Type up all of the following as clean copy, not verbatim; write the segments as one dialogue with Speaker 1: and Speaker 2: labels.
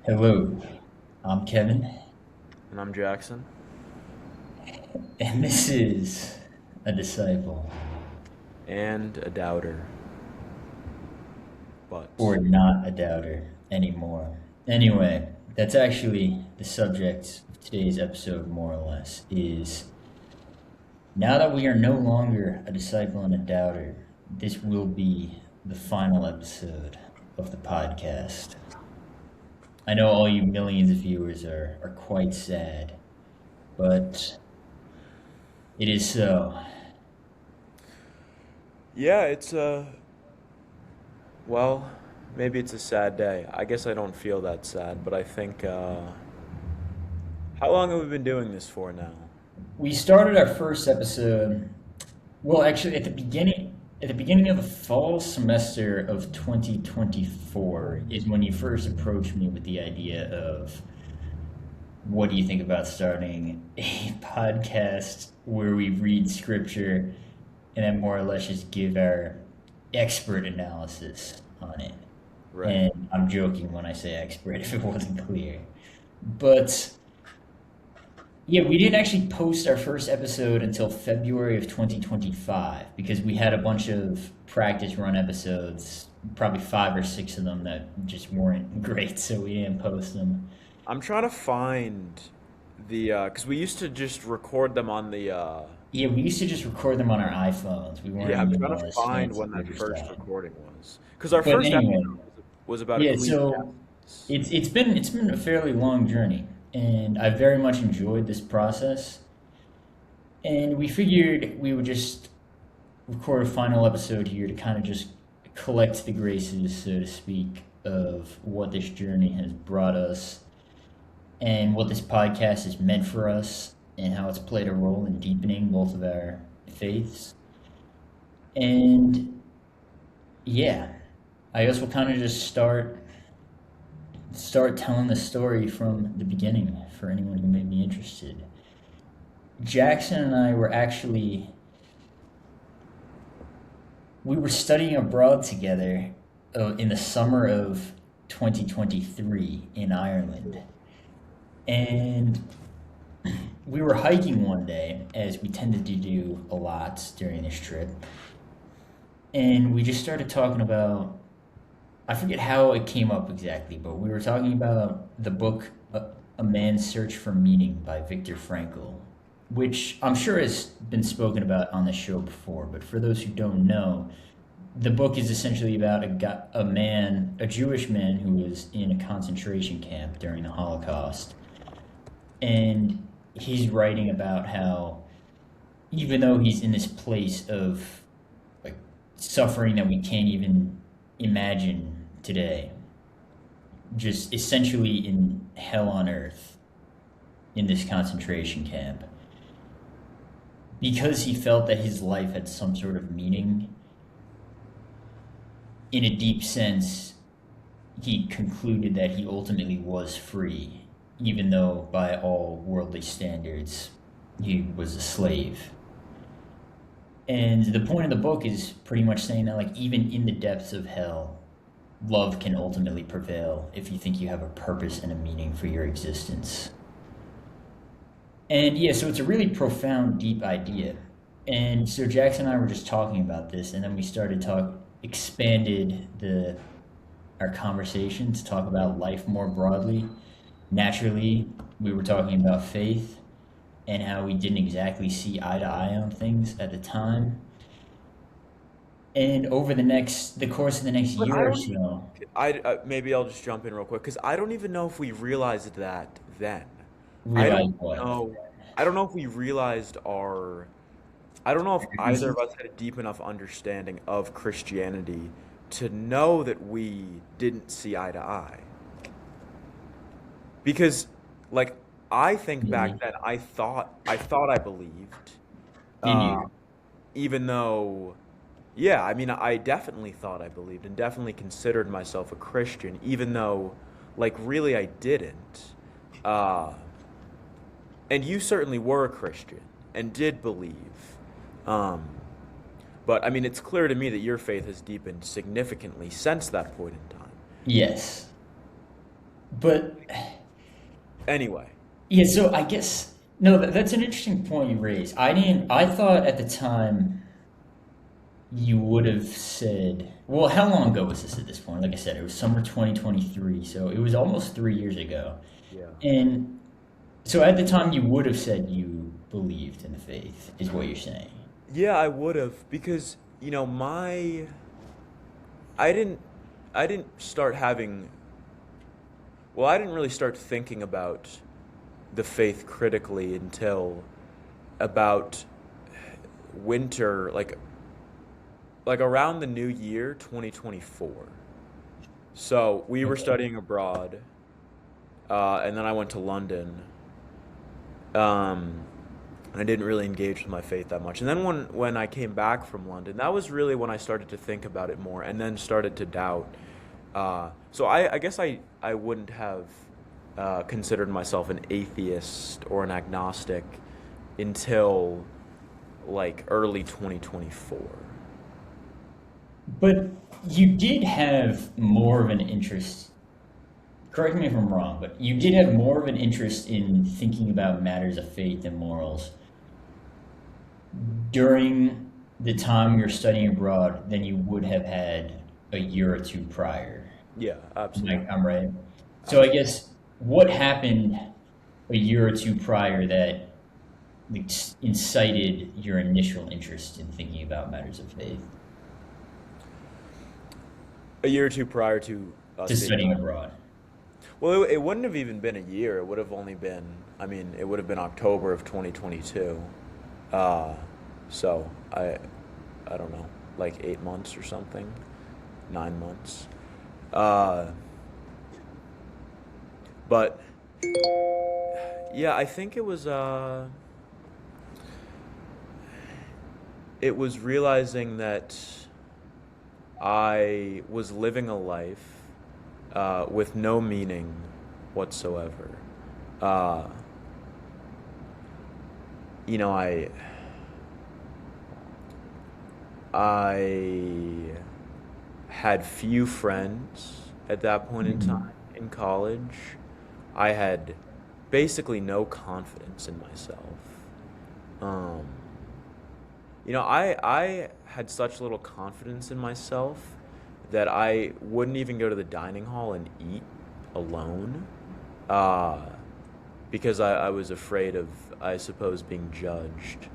Speaker 1: Hello, I'm Kevin,
Speaker 2: And I'm Jackson.
Speaker 1: and this is a disciple,
Speaker 2: And a doubter.
Speaker 1: or
Speaker 2: But
Speaker 1: not a doubter anymore. Anyway, that's actually the subject of today's episode, more or less, is now that we are no longer a disciple and a doubter, this will be the final episode of the podcast. I know all you millions of viewers are quite sad, but it is so.
Speaker 2: yeah, well, maybe it's a sad day. I guess I don't feel that sad, but I think, how long have we been doing this for now?
Speaker 1: We started our first episode. Well, actually, at the beginning of the fall semester of 2024 is when you first approached me with the idea of what do you think about starting a podcast where we read scripture and then more or less just give our expert analysis on it.
Speaker 2: Right.
Speaker 1: And I'm joking when I say expert if it wasn't clear. But yeah, we didn't actually post our first episode until February of 2025 because we had a bunch of practice run episodes, probably five or six of them that just weren't great, so we didn't post them.
Speaker 2: I'm trying to find because we used to just record them on
Speaker 1: Yeah, we used to just record them on our iPhones. We weren't
Speaker 2: yeah, I'm
Speaker 1: even
Speaker 2: trying to
Speaker 1: as
Speaker 2: find
Speaker 1: fancy
Speaker 2: when that
Speaker 1: with your
Speaker 2: first
Speaker 1: stuff.
Speaker 2: recording was. Because our
Speaker 1: But
Speaker 2: first
Speaker 1: anyway,
Speaker 2: episode was about
Speaker 1: yeah, so
Speaker 2: Ecclesiastes.
Speaker 1: it's been a fairly long journey, and I very much enjoyed this process. And we figured we would just record a final episode here to kind of just collect the graces, so to speak, of what this journey has brought us and what this podcast has meant for us and how it's played a role in deepening both of our faiths. And yeah, I guess we'll kind of just start telling the story from the beginning for anyone who may be interested. Jackson and I were actually we were studying abroad together in the summer of 2023 in Ireland. And we were hiking one day, as we tended to do a lot during this trip. And we just started talking about, I forget how it came up exactly, but we were talking about the book A Man's Search for Meaning by Viktor Frankl, which I'm sure has been spoken about on the show before. But for those who don't know, the book is essentially about a Jewish man who was in a concentration camp during the Holocaust, and he's writing about how even though he's in this place of like suffering that we can't even imagine today, just essentially in hell on earth in this concentration camp, because he felt that his life had some sort of meaning in a deep sense, he concluded that he ultimately was free, even though by all worldly standards he was a slave. And the point of the book is pretty much saying that, like, even in the depths of hell, love can ultimately prevail if you think you have a purpose and a meaning for your existence. And yeah, so it's a really profound, deep idea. And so Jackson and I were just talking about this, and then we started expanded our conversation to talk about life more broadly. Naturally, we were talking about faith and how we didn't exactly see eye to eye on things at the time. And over the course of the next
Speaker 2: But
Speaker 1: year
Speaker 2: I
Speaker 1: or
Speaker 2: don't even.
Speaker 1: so,
Speaker 2: Maybe I'll just jump in real quick because I don't even know if we realized that then. I don't
Speaker 1: realized what.
Speaker 2: know. I don't know if we realized our. I don't know if either of us had a deep enough understanding of Christianity to know that we didn't see eye to eye. Because, like, I think back
Speaker 1: Really?
Speaker 2: then, I thought I believed,
Speaker 1: Did
Speaker 2: uh,
Speaker 1: you?
Speaker 2: even though, yeah, I mean, I definitely thought I believed and definitely considered myself a Christian, even though, like, really I didn't. Uh, and you certainly were a Christian and did believe. Um, but I mean, it's clear to me that your faith has deepened significantly since that point in time.
Speaker 1: Yes. But
Speaker 2: Anyway,
Speaker 1: yeah, so I guess no, that's an interesting point you raised. I didn't. I thought at the time you would have said, well, how long ago was this at this point? Like I said, it was summer 2023, so it was almost 3 years ago.
Speaker 2: yeah.
Speaker 1: And so at the time you would have said you believed in the faith, is what you're saying.
Speaker 2: Yeah, I would have because, I didn't I didn't start having well, I didn't really start thinking about the faith critically until about winter, like around the new year, 2024. So we were
Speaker 1: Okay.
Speaker 2: studying abroad, and then I went to London. Um, and I didn't really engage with my faith that much. And then when I came back from London, that was really when I started to think about it more, and then started to doubt. So I guess I wouldn't have considered myself an atheist or an agnostic until like early 2024.
Speaker 1: But you did have more of an interest, correct me if I'm wrong, but you did have more of an interest in thinking about matters of faith and morals during the time you're studying abroad than you would have had a year or two prior.
Speaker 2: Yeah, absolutely.
Speaker 1: I'm right. So I
Speaker 2: Absolutely.
Speaker 1: guess what happened a year or two prior that like, incited your initial interest in thinking about matters of faith
Speaker 2: A year or two prior to us
Speaker 1: to
Speaker 2: being
Speaker 1: studying
Speaker 2: back.
Speaker 1: abroad?
Speaker 2: Well, it wouldn't have even been a year. It would have only been, I mean, it would have been October of 2022. Uh, so I don't know, like 8 months or something, 9 months. Uh, but yeah, I think it was realizing that I was living a life with no meaning whatsoever. Uh, you know, I had few friends at that point in
Speaker 1: Mhm.
Speaker 2: time in college. I had basically no confidence in myself. Um, I had such little confidence in myself that I wouldn't even go to the dining hall and eat alone, uh, because I was afraid of, I suppose, being judged,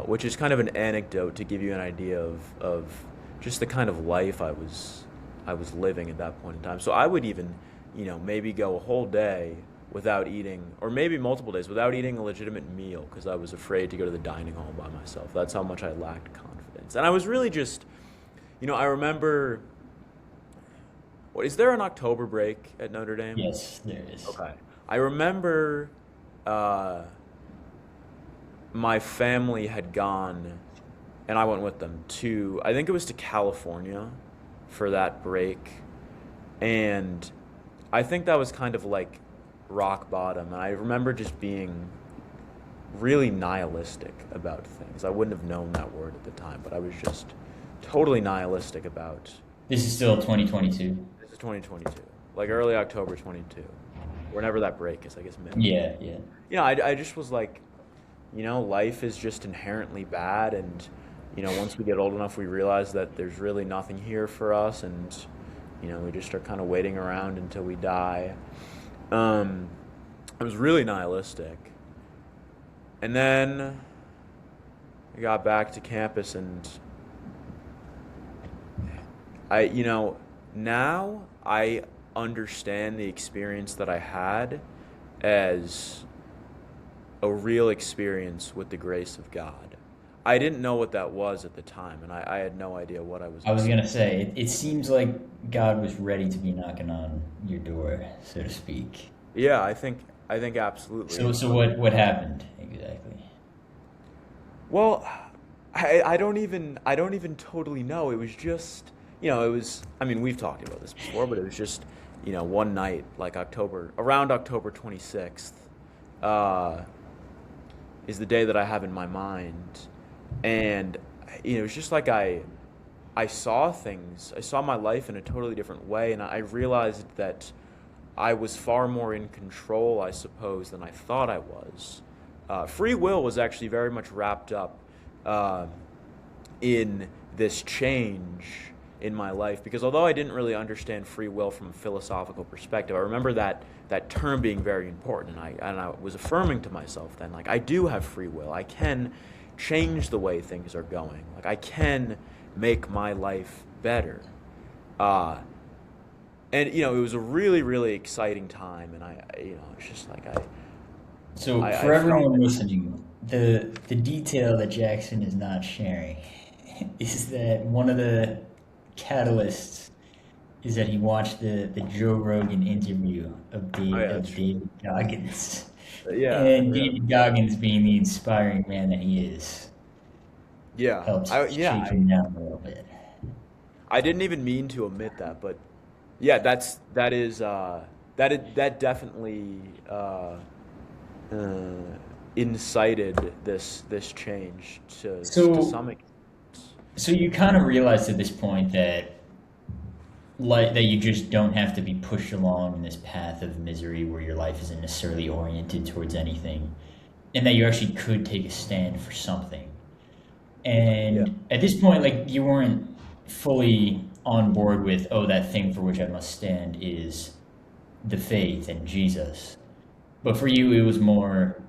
Speaker 2: which is kind of an anecdote to give you an idea of just the kind of life I was living at that point in time. So I would even, maybe go a whole day without eating, or maybe multiple days without eating a legitimate meal because I was afraid to go to the dining hall by myself. That's how much I lacked confidence. And I was really just, I remember, what is there an October break at Notre Dame?
Speaker 1: Yes, there is.
Speaker 2: Okay. I remember uh, my family had gone, and I went with them to, I think it was to California for that break. And I think that was kind of like rock bottom. And I remember just being really nihilistic about things. I wouldn't have known that word at the time, but I was just totally nihilistic about
Speaker 1: This is still 2022.
Speaker 2: this is 2022, like early October 22, whenever that break is, I guess mid October.
Speaker 1: Yeah, yeah.
Speaker 2: I just was like, life is just inherently bad, and once we get old enough, we realize that there's really nothing here for us, and we just are kind of waiting around until we die. Um, I was really nihilistic, and then I got back to campus, and now I understand the experience that I had as a real experience with the grace of God. I didn't know what that was at the time, and I had no idea what I was
Speaker 1: I was
Speaker 2: missing.
Speaker 1: gonna say, it seems like God was ready to be knocking on your door, so to speak.
Speaker 2: Yeah, I think absolutely.
Speaker 1: So what happened exactly?
Speaker 2: Well, I don't even totally know. It was just, it was, I mean, we've talked about this before, but it was just, one night, like around October 26th, uh, is the day that I have in my mind. And, it's just like I saw things, I saw my life in a totally different way, and I realized that I was far more in control, I suppose, than I thought I was. Free will was actually very much wrapped up uh, in this change in my life because although I didn't really understand free will from a philosophical perspective, I remember that term being very important, and I was affirming to myself then, like I do have free will. I can change the way things are going. Like I can make my life better. Uh, and it was a really, really exciting time, and it's just like
Speaker 1: So
Speaker 2: I
Speaker 1: for
Speaker 2: felt
Speaker 1: everyone
Speaker 2: like,
Speaker 1: listening, the detail that Jackson is not sharing is that one of the catalysts is that he watched the Joe Rogan interview
Speaker 2: oh yeah,
Speaker 1: Of
Speaker 2: that's true.
Speaker 1: David Goggins,
Speaker 2: Yeah,
Speaker 1: and
Speaker 2: yeah,
Speaker 1: David Goggins, being the inspiring man that he is,
Speaker 2: yeah.
Speaker 1: helps
Speaker 2: I yeah,
Speaker 1: shake him down a little bit.
Speaker 2: I didn't even mean to omit that, but yeah, that definitely uh, incited this change to
Speaker 1: So
Speaker 2: some extent.
Speaker 1: so you kind of realized at this point that that you just don't have to be pushed along in this path of misery where your life isn't necessarily oriented towards anything, and that you actually could take a stand for something.
Speaker 2: Yeah,
Speaker 1: And at this point, like you weren't fully on board with, oh, that thing for which I must stand is the faith and Jesus. But for you, it was more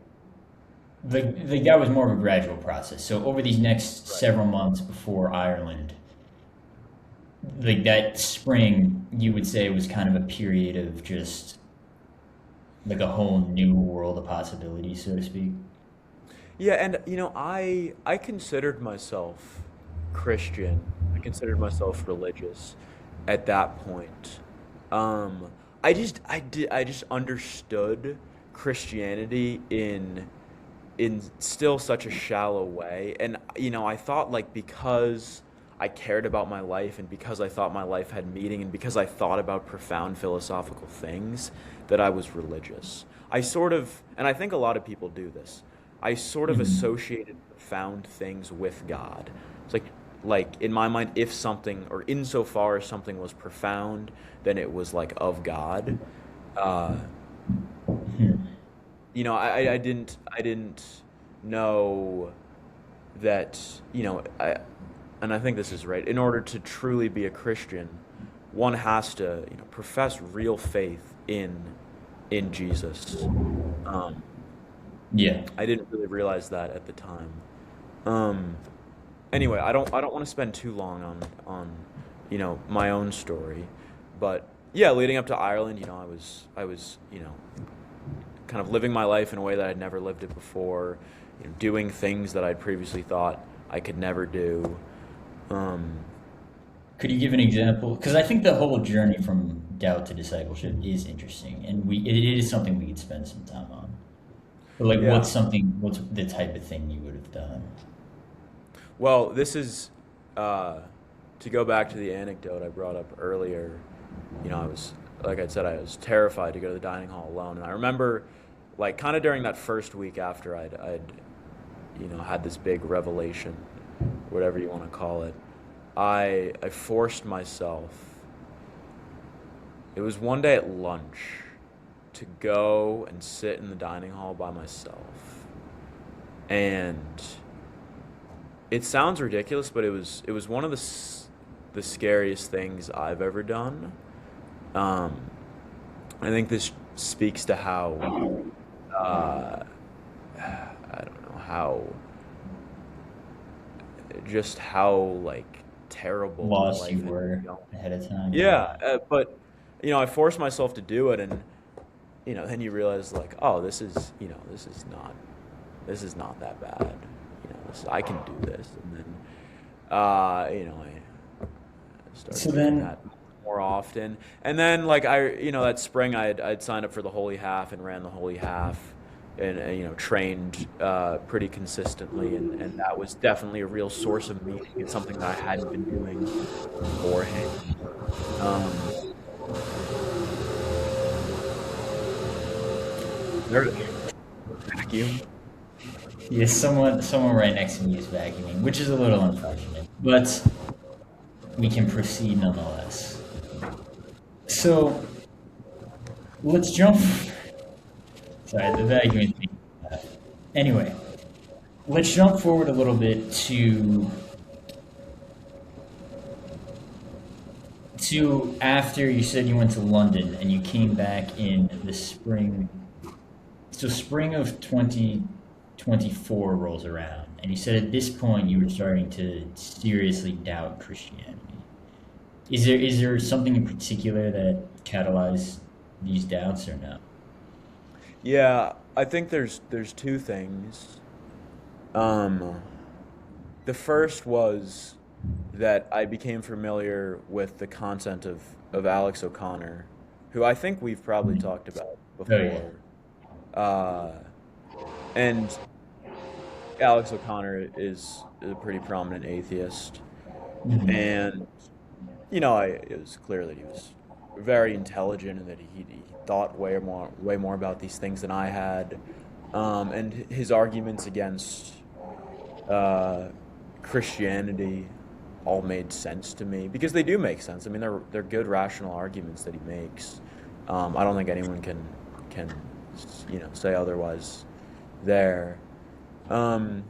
Speaker 1: like that was more of a gradual process. So over these next
Speaker 2: right.
Speaker 1: several months before Ireland, like that spring, you would say was kind of a period of just like a whole new world of possibilities, so to speak.
Speaker 2: Yeah, and I considered myself Christian. I considered myself religious at that point. Um, I just understood Christianity in still such a shallow way, and I thought like because I cared about my life and because I thought my life had meaning and because I thought about profound philosophical things that I was religious. I sort of, and I think a lot of people do this. I sort of
Speaker 1: Mhm.
Speaker 2: associated profound things with God. It's like in my mind, if something or insofar as something was profound, then it was like of God. Uh,
Speaker 1: Mhm.
Speaker 2: I didn't know that and I think this is right. In order to truly be a Christian, one has to profess real faith in Jesus. Um,
Speaker 1: Yeah.
Speaker 2: I didn't really realize that at the time. Um, anyway, I don't want to spend too long on my own story, but yeah, leading up to Ireland, I was kind of living my life in a way that I'd never lived it before, doing things that I'd previously thought I could never do. Um,
Speaker 1: Could you give an example? Because I think the whole journey from doubt to discipleship is interesting, and it is something we could spend some time on. But like,
Speaker 2: yeah.
Speaker 1: what's the type of thing you would have done?
Speaker 2: Well, this is uh, to go back to the anecdote I brought up earlier. I was, like I said, I was terrified to go to the dining hall alone, and I remember, like, kind of during that first week after I'd had this big revelation, whatever you want to call it. I forced myself. It was one day at lunch to go and sit in the dining hall by myself, and it sounds ridiculous, but it was one of the scariest things I've ever done. Um, I think this speaks to how uh, I don't know how like terrible my
Speaker 1: Lost you
Speaker 2: life had
Speaker 1: were
Speaker 2: been going.
Speaker 1: ahead of time, yeah.
Speaker 2: Yeah, but I forced myself to do it, and then you realize like, oh, this is not that bad. I can do this, and then I
Speaker 1: So
Speaker 2: started doing
Speaker 1: then,
Speaker 2: that more often. And then like that spring I'd signed up for the Holy Half and ran the Holy Half and trained pretty consistently, and that was definitely a real source of meaning. It's something that I hadn't been doing beforehand. Um, there vacuum.
Speaker 1: yeah, someone right next to me is vacuuming, which is a little unfortunate, but we can proceed nonetheless. So let's jump. Sorry, the vacuum thing. Anyway, let's jump forward a little bit to after you said you went to London and you came back in the spring. So spring of 2024 rolls around, and you said at this point you were starting to seriously doubt Christianity. Is there something in particular that catalyzed these doubts or no?
Speaker 2: Yeah, I think there's two things. Um, the first was that I became familiar with the content of Alex O'Connor, who I think we've probably
Speaker 1: Mhm.
Speaker 2: talked about
Speaker 1: Oh yeah.
Speaker 2: before. Uh, and Alex O'Connor is a pretty prominent atheist,
Speaker 1: Mhm.
Speaker 2: and it was clear that he was very intelligent and that he thought way more about these things than I had. And his arguments against uh, Christianity all made sense to me because they do make sense. I mean, they're good rational arguments that he makes. I don't think anyone can say otherwise there. Um,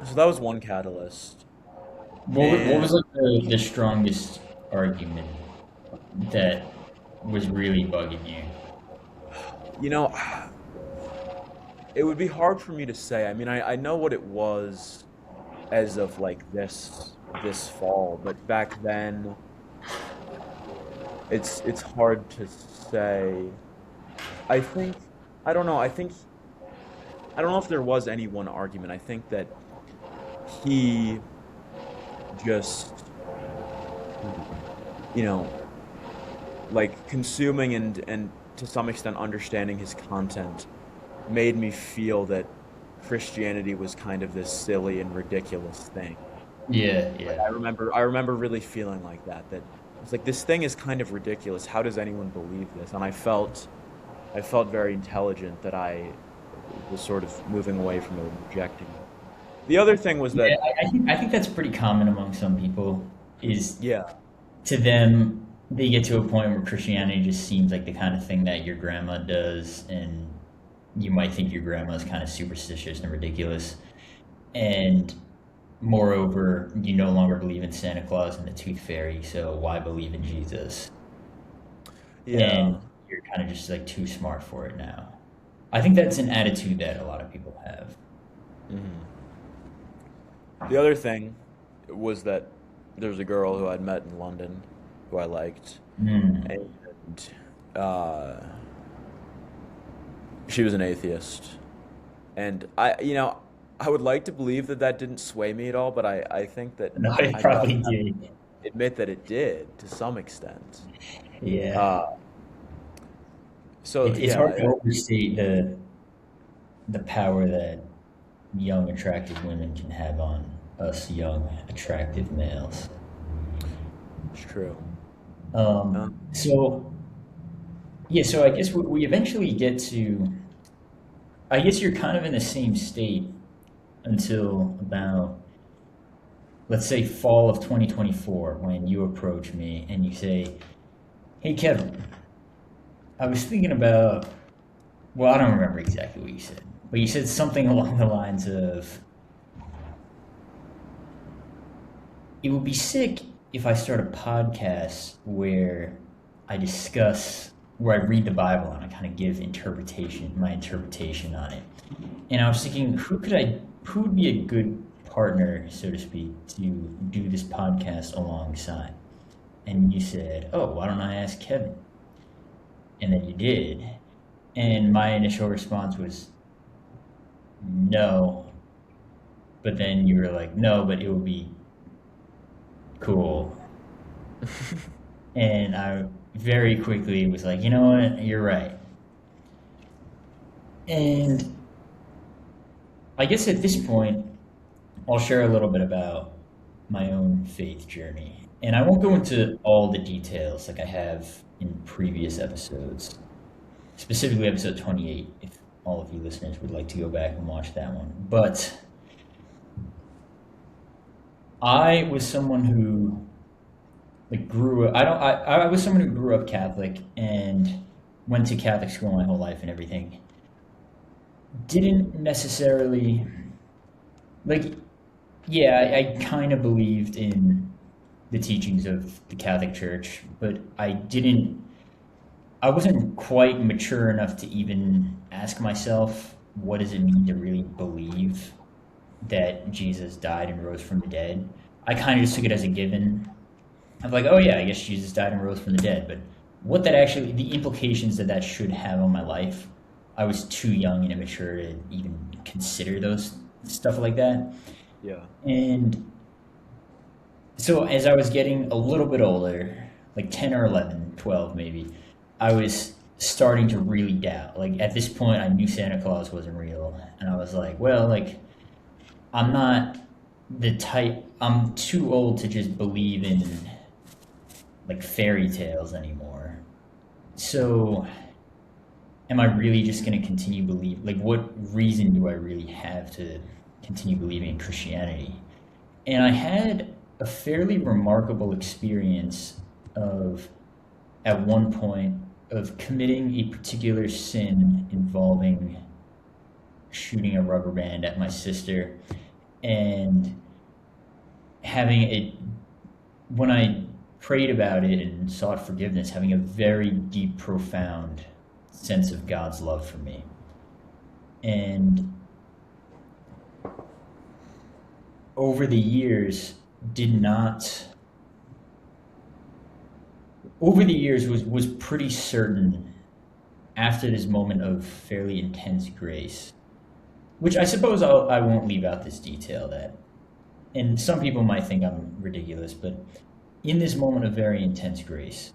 Speaker 2: so that was one catalyst,
Speaker 1: What
Speaker 2: and
Speaker 1: was like the strongest argument that was really bugging you?
Speaker 2: you know, it would be hard for me to say. I mean, I know what it was as of like this fall, but back then it's hard to say. I think I don't know. I don't know if there was any one argument. I think that he just you know like consuming and to some extent understanding his content made me feel that Christianity was kind of this silly and ridiculous thing.
Speaker 1: Yeah,
Speaker 2: Like
Speaker 1: yeah.
Speaker 2: I remember really feeling like that it's like this thing is kind of ridiculous. How does anyone believe this? And I felt very intelligent that I was sort of moving away from it and rejecting it. The other thing was
Speaker 1: Yeah,
Speaker 2: that
Speaker 1: I think that's pretty common among some people. Is
Speaker 2: yeah,
Speaker 1: to them they get to a point where Christianity just seems like the kind of thing that your grandma does, and you might think your grandma's kind of superstitious and ridiculous. And moreover, you no longer believe in Santa Claus and the Tooth Fairy, so why believe in Jesus? And
Speaker 2: yeah.
Speaker 1: you're kind of just like too smart for it now. I think that's an attitude that a lot of people have.
Speaker 2: hmm The other thing was that there was a girl who I'd met in London who I liked,
Speaker 1: Mm.
Speaker 2: and uh, she was an atheist. And I would like to believe that that didn't sway me at all, but I think that
Speaker 1: No, it
Speaker 2: I probably
Speaker 1: probably
Speaker 2: have
Speaker 1: did.
Speaker 2: to admit that it did to some extent.
Speaker 1: Yeah.
Speaker 2: Uh, so
Speaker 1: It's
Speaker 2: yeah,
Speaker 1: hard to overstate the power that young, attractive women can have on us young, attractive males.
Speaker 2: it's true.
Speaker 1: Um,
Speaker 2: Um,
Speaker 1: so, yeah, so I guess we eventually get to, I guess you're kind of in the same state until about, let's say, fall of 2024 when you approach me and you say, hey, Kevin, I was thinking about, well, I don't remember exactly what you said, but you said something along the lines of, it would be sick if I start a podcast where I read the Bible and I kind of give my interpretation on it. And I was thinking, who would be a good partner, so to speak, to do this podcast alongside? And you said, oh, why don't I ask Kevin? And then you did. And my initial response was no, but then you were like, no, but it would be cool. And I very quickly was like, you know what, you're right. And I guess at this point, I'll share a little bit about my own faith journey. And I won't go into all the details like I have in previous episodes, specifically episode 28, if all of you listeners would like to go back and watch that one. But I was someone who like grew up, I don't I was someone who grew up Catholic, and went to Catholic school my whole life and everything. Didn't necessarily like, yeah, I kind of believed in the teachings of the Catholic Church, but I wasn't quite mature enough to even ask myself, what does it mean to really believe that Jesus died and rose from the dead? I kind of just took it as a given. I'm like, oh yeah, I guess Jesus died and rose from the dead, but what that actually, the implications that that should have on my life, I was too young and immature to even consider those stuff like that.
Speaker 2: Yeah.
Speaker 1: And so as I was getting a little bit older, like 10 or 11, 12 maybe, I was starting to really doubt. Like at this point, I knew Santa Claus wasn't real. And I was like, well, like, I'm not the type, I'm too old to just believe in like fairy tales anymore. So am I really just going to continue believe like what reason do I really have to continue believing in Christianity? And I had a fairly remarkable experience of at one point of committing a particular sin involving shooting a rubber band at my sister and having it when I prayed about it and sought forgiveness, having a very deep, profound sense of God's love for me. And over the years, did not over the years was pretty certain after this moment of fairly intense grace, which I suppose I won't leave out this detail that, and some people might think I'm ridiculous, but in this moment of very intense grace,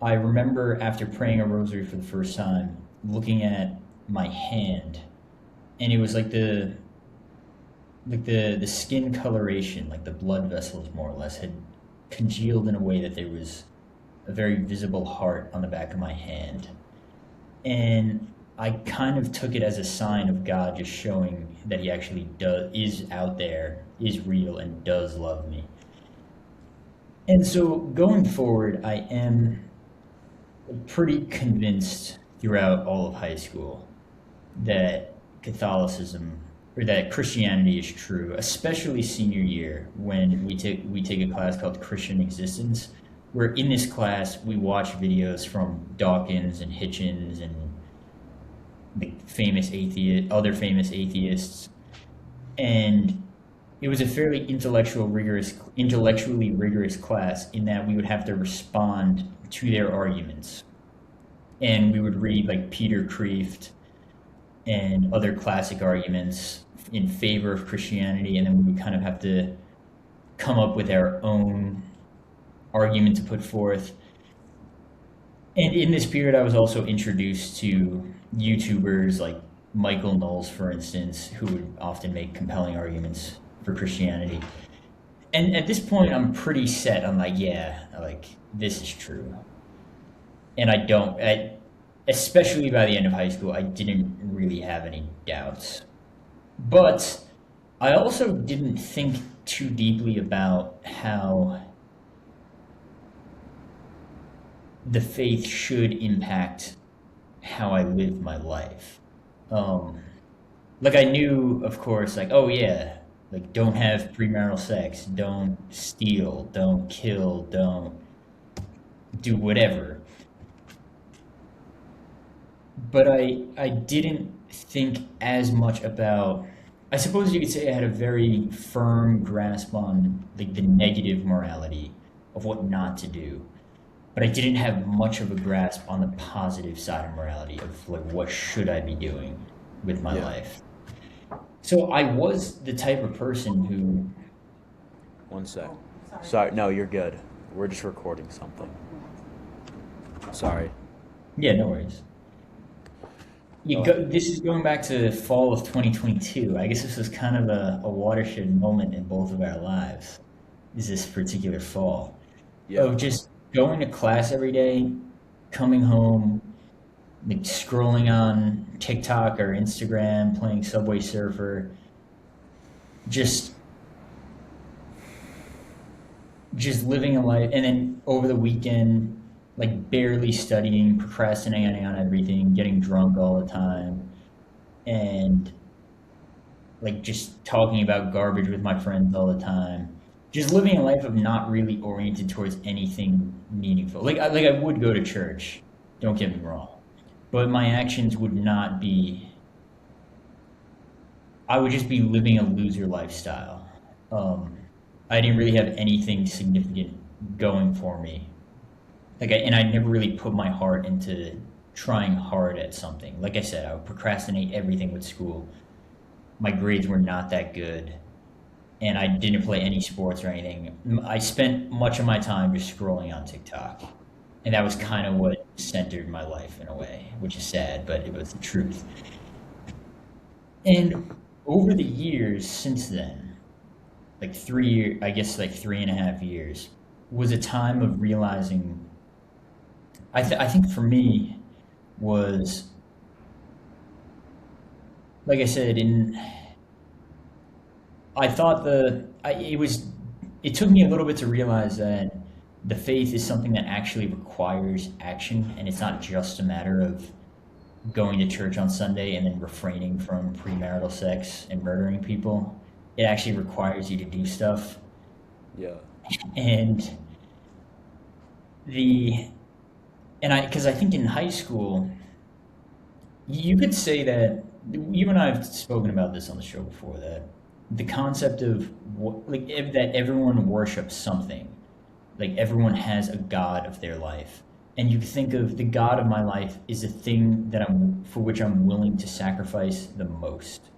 Speaker 1: I remember after praying a rosary for the first time, looking at my hand, and it was like the skin coloration, like the blood vessels more or less had congealed in a way that there was a very visible heart on the back of my hand. And I kind of took it as a sign of God just showing that he actually is out there, is real, and does love me. And so going forward, I am pretty convinced throughout all of high school that Catholicism or that Christianity is true, especially senior year when we take a class called Christian Existence, where in this class we watch videos from Dawkins and Hitchens and the other famous atheists, and it was a fairly intellectually rigorous class in that we would have to respond to their arguments, and we would read like Peter Kreeft and other classic arguments in favor of Christianity, and then we would kind of have to come up with our own argument to put forth. And in this period, I was also introduced to YouTubers like Michael Knowles, for instance, who would often make compelling arguments for Christianity. And at this point, I'm pretty set on like, yeah, like this is true. And especially by the end of high school, I didn't really have any doubts. But I also didn't think too deeply about how the faith should impact how I live my life. Um, like I knew, of course, like, oh yeah, like don't have premarital sex, don't steal, don't kill, don't do whatever. But I didn't think as much about, I suppose you could say I had a very firm grasp on like the negative morality of what not to do, but I didn't have much of a grasp on the positive side of morality of like what should I be doing with my
Speaker 2: Yeah.
Speaker 1: life. So I was the type of person who,
Speaker 2: One sec.
Speaker 3: Oh, sorry.
Speaker 2: Sorry. No, you're good. We're just recording something. Sorry.
Speaker 1: yeah, no worries.
Speaker 2: Go ahead.
Speaker 1: This is going back to fall of 2022. I guess this was kind of a watershed moment in both of our lives, is this particular fall,
Speaker 2: Yeah.
Speaker 1: of just going to class every day, coming home, like scrolling on TikTok or Instagram, playing Subway Surfer, just just living a life. And then over the weekend, like barely studying, procrastinating on everything, getting drunk all the time, and like just talking about garbage with my friends all the time. Just living a life of not really oriented towards anything meaningful. Like I would go to church, don't get me wrong, but my actions would not be. I would just be living a loser lifestyle. Um, I didn't really have anything significant going for me. And I never really put my heart into trying hard at something. Like I said, I would procrastinate everything with school. My grades were not that good, and I didn't play any sports or anything. I spent much of my time just scrolling on TikTok, and that was kind of what centered my life in a way, which is sad, but it was the truth. And over the years since then, like 3 years, I guess like 3.5 years, was a time of realizing. I think for me was, like I said, in I thought it was it took me a little bit to realize that the faith is something that actually requires action, and it's not just a matter of going to church on Sunday and then refraining from premarital sex and murdering people. It actually requires you to do stuff.
Speaker 2: Yeah.
Speaker 1: And the and I because I think in high school you could say that you and I have spoken about this on the show before, that the concept of that everyone worships something, like everyone has a god of their life, and you think of the god of my life is the thing that I'm for which I'm willing to sacrifice the most.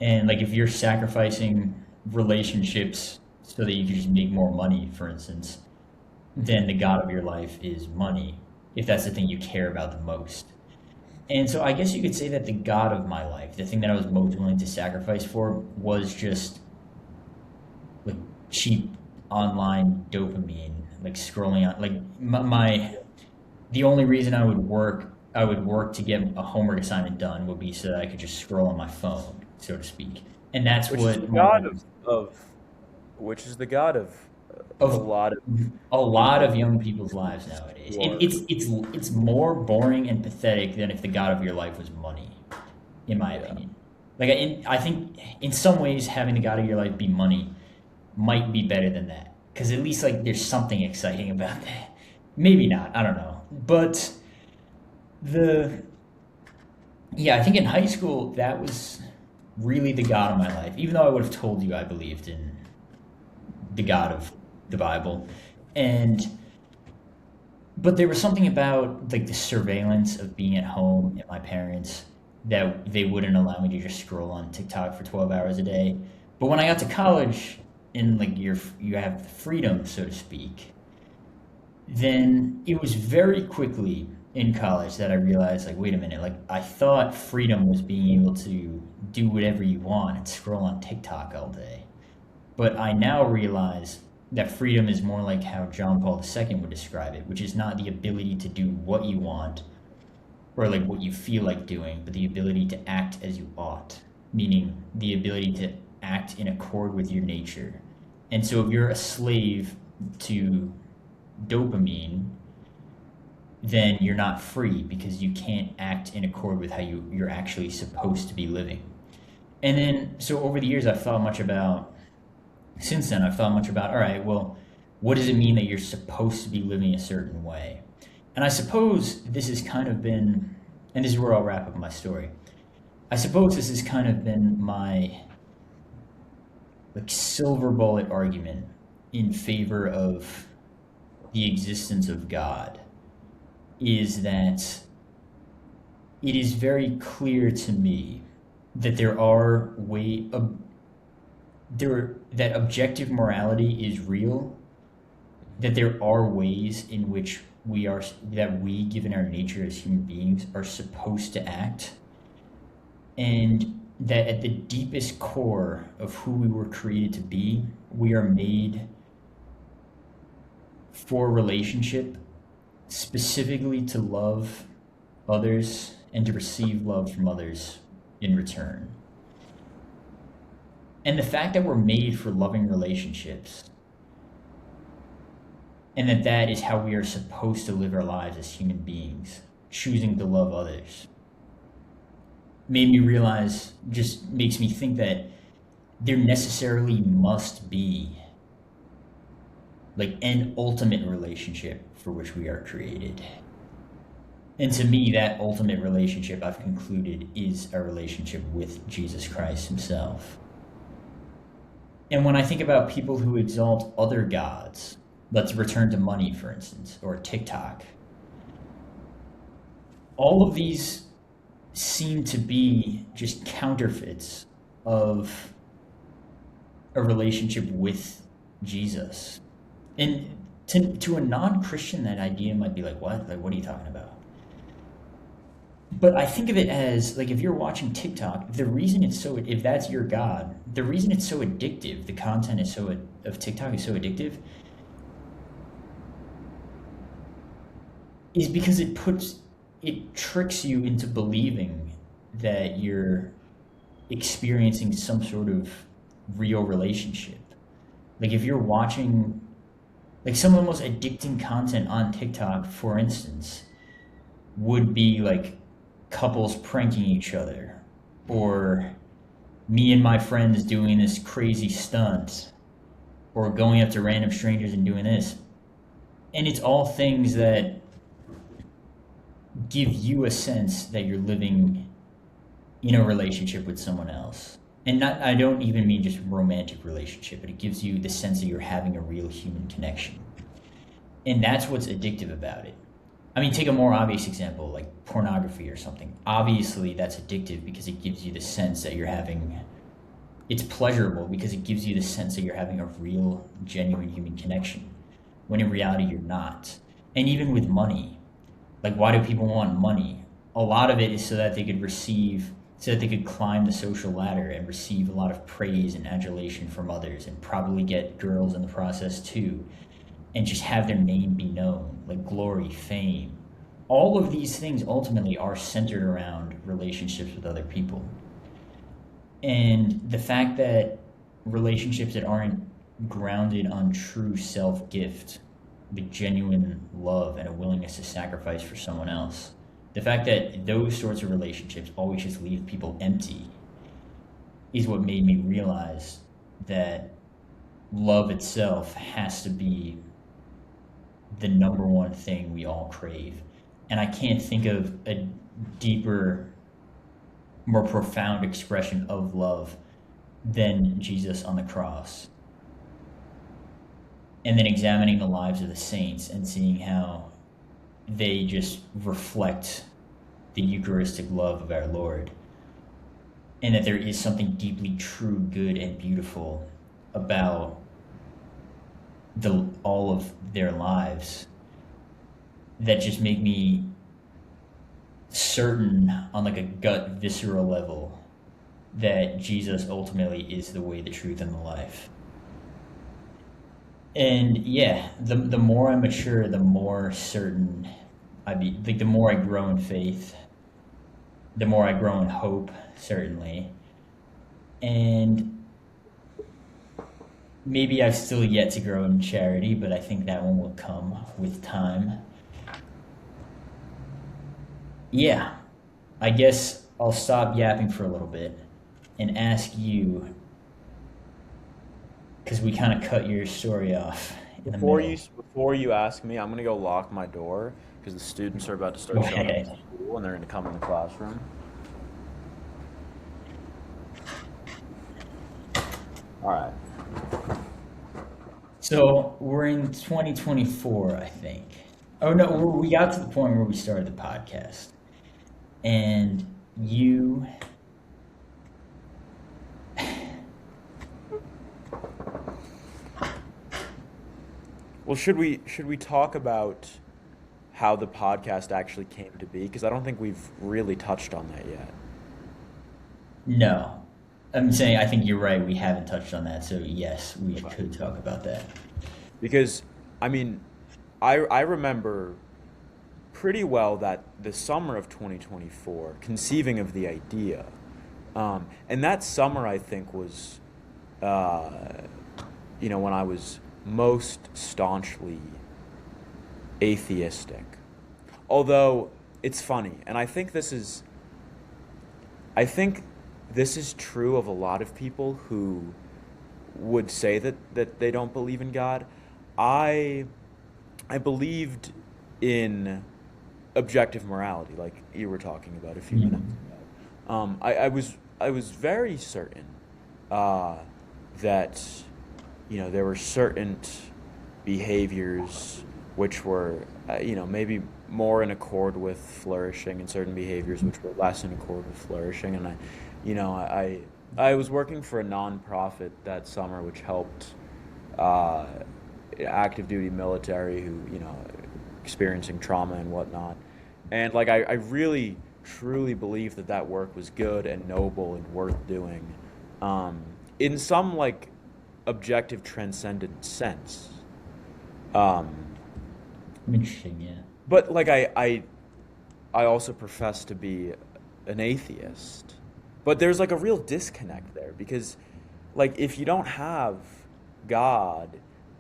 Speaker 1: And like if you're sacrificing relationships so that you can just make more money, for instance, then the god of your life is money, if that's the thing you care about the most. And so I guess you could say that the god of my life, the thing that I was most willing to sacrifice for, was just like cheap online dopamine, like scrolling on like the only reason I would work to get a homework assignment done would be so that I could just scroll on my phone, so to speak. And that's
Speaker 2: Which is the
Speaker 1: what my
Speaker 2: god
Speaker 1: life
Speaker 2: of which is the god of a
Speaker 1: of
Speaker 2: lot of
Speaker 1: a lot
Speaker 2: people
Speaker 1: of young people's lives nowadays.
Speaker 2: who are
Speaker 1: It's more boring and pathetic than if the god of your life was money, in my
Speaker 2: yeah.
Speaker 1: opinion. I think in some ways having the god of your life be money might be better than that, because at least like there's something exciting about that. Maybe not, I don't know, but the yeah, I think in high school that was really the god of my life. Even though I would have told you I believed in the God of the Bible. And but there was something about like the surveillance of being at home and my parents that they wouldn't allow me to just scroll on TikTok for 12 hours a day. But when I got to college and like you have the freedom, so to speak, then it was very quickly in college that I realized, like, wait a minute, like I thought freedom was being able to do whatever you want and scroll on TikTok all day. But I now realize that freedom is more like how John Paul II would describe it, which is not the ability to do what you want or like what you feel like doing, but the ability to act as you ought, meaning the ability to act in accord with your nature. And so if you're a slave to dopamine, then you're not free because you can't act in accord with how you're actually supposed to be living. And then, so over the years, since then, I've thought much about, all right, well, what does it mean that you're supposed to be living a certain way? And I suppose this has kind of been, and this is where I'll wrap up my story. I suppose this has kind of been my like silver bullet argument in favor of the existence of God, is that it is very clear to me that that objective morality is real, that there are ways in which we, given our nature as human beings, are supposed to act, and that at the deepest core of who we were created to be, we are made for relationship, specifically to love others and to receive love from others in return. And the fact that we're made for loving relationships and that is how we are supposed to live our lives as human beings, choosing to love others. Made me realize, just makes me think that there necessarily must be like an ultimate relationship for which we are created. And to me, that ultimate relationship, I've concluded, is a relationship with Jesus Christ himself. And when I think about people who exalt other gods, let's return to money, for instance, or TikTok, all of these seem to be just counterfeits of a relationship with Jesus. And to a non-Christian, that idea might be like, what? Like, what are you talking about? But I think of it as like, if you're watching TikTok, the reason it's so, if that's your God, the reason it's so addictive, the content is so of TikTok is so addictive, is because it tricks you into believing that you're experiencing some sort of real relationship. Like if you're watching, like some of the most addicting content on TikTok, for instance, would be like couples pranking each other, or me and my friends doing this crazy stunt, or going up to random strangers and doing this. And it's all things that give you a sense that you're living in a relationship with someone else. And not, I don't even mean just romantic relationship, but it gives you the sense that you're having a real human connection. And that's what's addictive about it. I mean, take a more obvious example, like pornography or something. Obviously, that's addictive because it gives you the sense that you're having, it's pleasurable because it gives you the sense that you're having a real, genuine human connection, when in reality, you're not. And even with money, like, why do people want money? A lot of it is so that they could receive, so that they could climb the social ladder and receive a lot of praise and adulation from others, and probably get girls in the process too, and just have their name be known, like glory, fame. All of these things ultimately are centered around relationships with other people. And the fact that relationships that aren't grounded on true self gift, the genuine love and a willingness to sacrifice for someone else, the fact that those sorts of relationships always just leave people empty, is what made me realize that love itself has to be the number one thing we all crave. And I can't think of a deeper, more profound expression of love than Jesus on the cross. And then examining the lives of the saints and seeing how they just reflect the Eucharistic love of our Lord. And that there is something deeply true, good, and beautiful about all of their lives that just make me certain on like a gut visceral level that Jesus ultimately is the way, the truth, and the life. And yeah, the more I mature, the more certain I be, like the more I grow in faith, the more I grow in hope, certainly. And maybe I've still yet to grow in charity, but I think that one will come with time. Yeah, I guess I'll stop yapping for a little bit and ask you, because we kind of cut your story off in the middle.
Speaker 2: Before you ask me, I'm gonna go lock my door because the students are about to
Speaker 1: Go
Speaker 2: start showing up to
Speaker 1: ahead.
Speaker 2: school and they're gonna come in the classroom. All right.
Speaker 1: So we're in 2024, I think. Oh no, we got to the point where we started the podcast, and you,
Speaker 2: Well, should we talk about how the podcast actually came to be? Because I don't think we've really touched on that yet.
Speaker 1: no, I'm saying I think you're right. We haven't touched on that, so yes, we
Speaker 2: Okay.
Speaker 1: could talk about that.
Speaker 2: Because I mean, I remember pretty well that the summer of 2024, conceiving of the idea, and that summer I think was, uh, when I was most staunchly atheistic. Although it's funny, and I think this is true of a lot of people who would say that they don't believe in God. I I believed in objective morality, like you were talking about a few minutes
Speaker 1: Mhm.
Speaker 2: ago. I was very certain uh, that there were certain behaviors which were maybe more in accord with flourishing, and certain behaviors which were less in accord with flourishing. And I was working for a nonprofit that summer which helped uh, active duty military who experiencing trauma and whatnot. And like I really truly believe that that work was good and noble and worth doing, um, in some like objective transcendent sense. Um,
Speaker 1: Interesting, yeah.
Speaker 2: but like I also profess to be an atheist. But there's like a real disconnect there because like if you don't have God,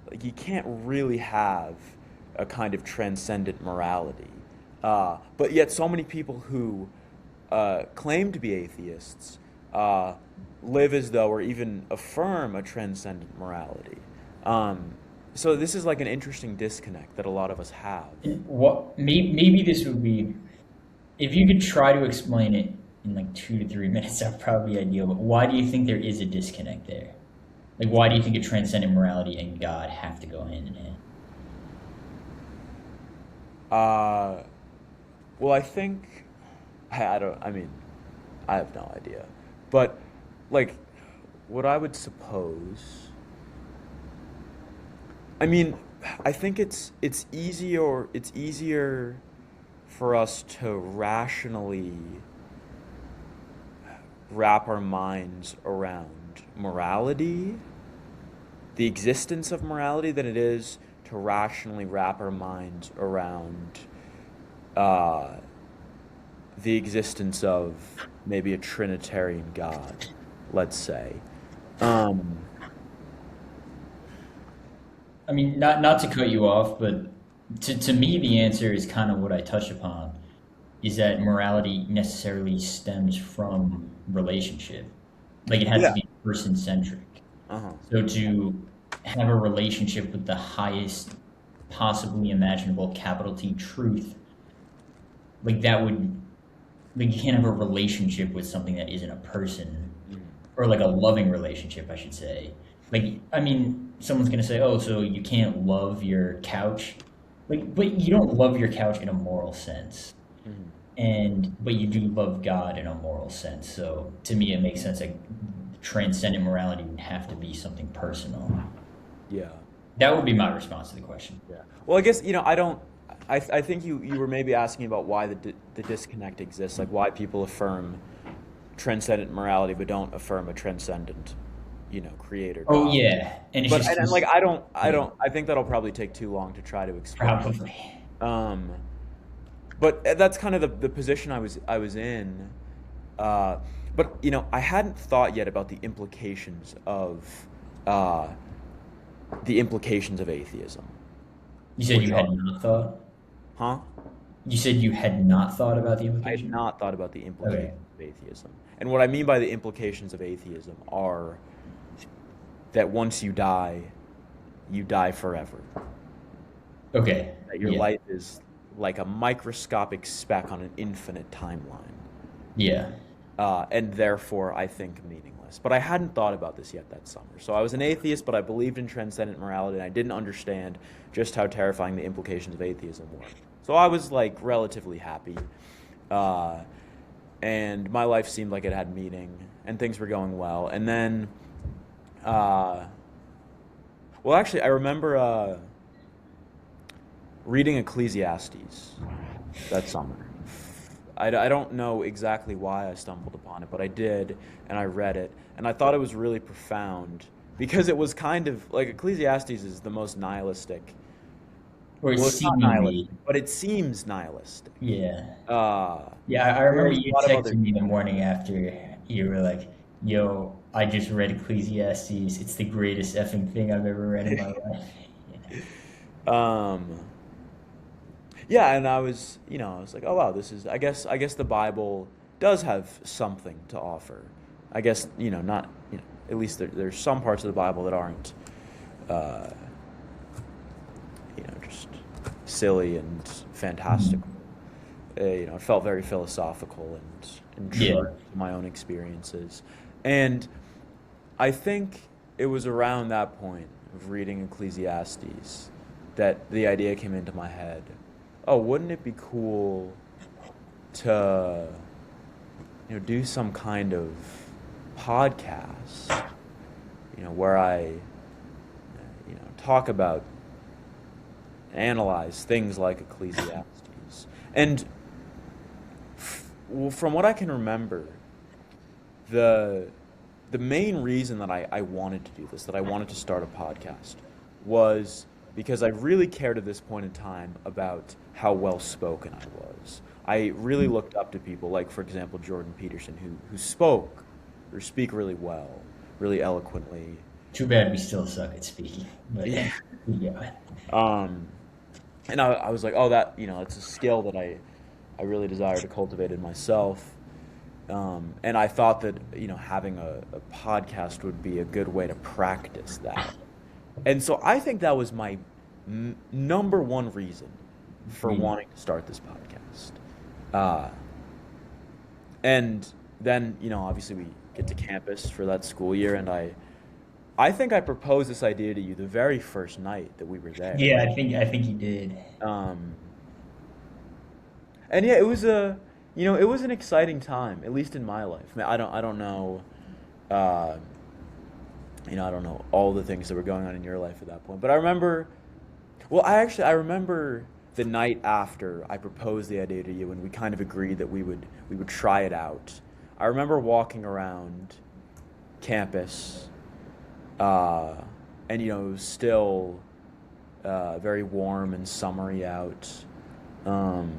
Speaker 2: like you can't really have a kind of transcendent morality. But yet so many people who claim to be atheists uh, live as though or even affirm a transcendent morality. Um, so this is like an interesting disconnect that a lot of us have.
Speaker 1: And what maybe this would be if you could try to explain it in like 2 to 3 minutes, that'd probably be ideal. But why do you think there is a disconnect there? Like, why do you think a transcendent morality and God have to go hand in hand?
Speaker 2: Uh, well, I think I don't. I mean, I have no idea. But like, what I would suppose. I mean, I think it's easier for us to rationally wrap our minds around morality, the existence of morality, than it is to rationally wrap our minds around uh, the existence of maybe a Trinitarian God, let's say. Um,
Speaker 1: I mean, not to cut you off, but to me, the answer is kind of what I touched upon, is that morality necessarily stems from relationship. Like, it has to
Speaker 2: yeah.
Speaker 1: be person centric.
Speaker 2: Uh-huh.
Speaker 1: So to have a relationship with the highest possibly imaginable capital T truth, like that would, like, you can't have a relationship with something that isn't a person,
Speaker 2: Mhm.
Speaker 1: or like a loving relationship, I should say. Like, I mean, someone's gonna say, "Oh, so you can't love your couch," like, but you don't love your couch in a moral sense,
Speaker 2: Mhm.
Speaker 1: and but you do love God in a moral sense. So to me, it makes sense that transcendent morality would have to be something personal.
Speaker 2: Yeah.
Speaker 1: That would be my response to the question.
Speaker 2: Yeah. Well, I guess I don't. I think you were maybe asking about why the disconnect exists, like why people affirm transcendent morality but don't affirm a transcendent, creator
Speaker 1: Oh
Speaker 2: God.
Speaker 1: yeah, and it's
Speaker 2: But
Speaker 1: just
Speaker 2: and like
Speaker 1: 'cause-
Speaker 2: I
Speaker 1: yeah,
Speaker 2: don't. I think that'll probably take too long to try to explain.
Speaker 1: probably.
Speaker 2: Um, but that's kind of the position I was in. Uh, but I hadn't thought yet about uh, the implications of atheism,
Speaker 1: You said
Speaker 2: which
Speaker 1: you
Speaker 2: are,
Speaker 1: had not thought.
Speaker 2: huh?
Speaker 1: You said you had not thought about the
Speaker 2: I had
Speaker 1: implication.
Speaker 2: not thought about the
Speaker 1: Okay.
Speaker 2: implications of atheism. And what I mean by the implications of atheism are that once you die forever.
Speaker 1: Okay.
Speaker 2: That your
Speaker 1: Yeah.
Speaker 2: life is like a microscopic speck on an infinite timeline.
Speaker 1: Yeah.
Speaker 2: And therefore, I think meaningless. But I hadn't thought about this yet that summer. So I was an atheist, but I believed in transcendent morality, and I didn't understand just how terrifying the implications of atheism were. So I was like relatively happy. Uh, and my life seemed like it had meaning, and things were going well. And then, uh, well, actually, I remember reading Ecclesiastes that summer. I don't know exactly why I stumbled upon it, but I did, and I read it, and I thought it was really profound because it was kind of like Ecclesiastes is the most nihilistic.
Speaker 1: Or
Speaker 2: Well, it's not
Speaker 1: seemingly.
Speaker 2: nihilistic, but it seems nihilistic.
Speaker 1: Yeah.
Speaker 2: Uh,
Speaker 1: Yeah. I remember
Speaker 2: whereas a
Speaker 1: you
Speaker 2: lot of other
Speaker 1: texted me the
Speaker 2: people,
Speaker 1: morning after. You were like, "Yo, I just read Ecclesiastes. It's the greatest effing thing I've ever read in my life." Yeah.
Speaker 2: um, Yeah, and I was like, oh wow, I guess the Bible does have something to offer. I guess, not, at least there's some parts of the Bible that aren't, uh, just silly and fantastical.
Speaker 1: Mhm.
Speaker 2: It felt very philosophical and true
Speaker 1: Yeah.
Speaker 2: to my own experiences. And I think it was around that point of reading Ecclesiastes that the idea came into my head. Oh, wouldn't it be cool to, do some kind of podcast, where I, talk about, analyze things like Ecclesiastes. And well, from what I can remember, the the main reason that I wanted to do this, that I wanted to start a podcast, was because I really cared at this point in time about how well spoken I was. I really looked up to people like, for example, Jordan Peterson, who spoke or speak really well, really eloquently.
Speaker 1: Too bad we still suck at speaking. But
Speaker 2: Yeah.
Speaker 1: yeah.
Speaker 2: Um, and I was like, oh, it's a skill that I really desire to cultivate in myself. And I thought that, having a podcast would be a good way to practice that. And so I think that was my number one reason for
Speaker 1: Mm.
Speaker 2: wanting to start this podcast. Uh, and then, obviously we get to campus for that school year, and I think I proposed this idea to you the very first night that we were there.
Speaker 1: Yeah, I think you did.
Speaker 2: Um, and yeah, it was an exciting time, at least in my life. I mean, I don't know, uh, I don't know all the things that were going on in your life at that point, but I remember. Well, I remember the night after I proposed the idea to you, and we kind of agreed that we would try it out. I remember walking around campus, uh, and it was still very warm and summery out. Um,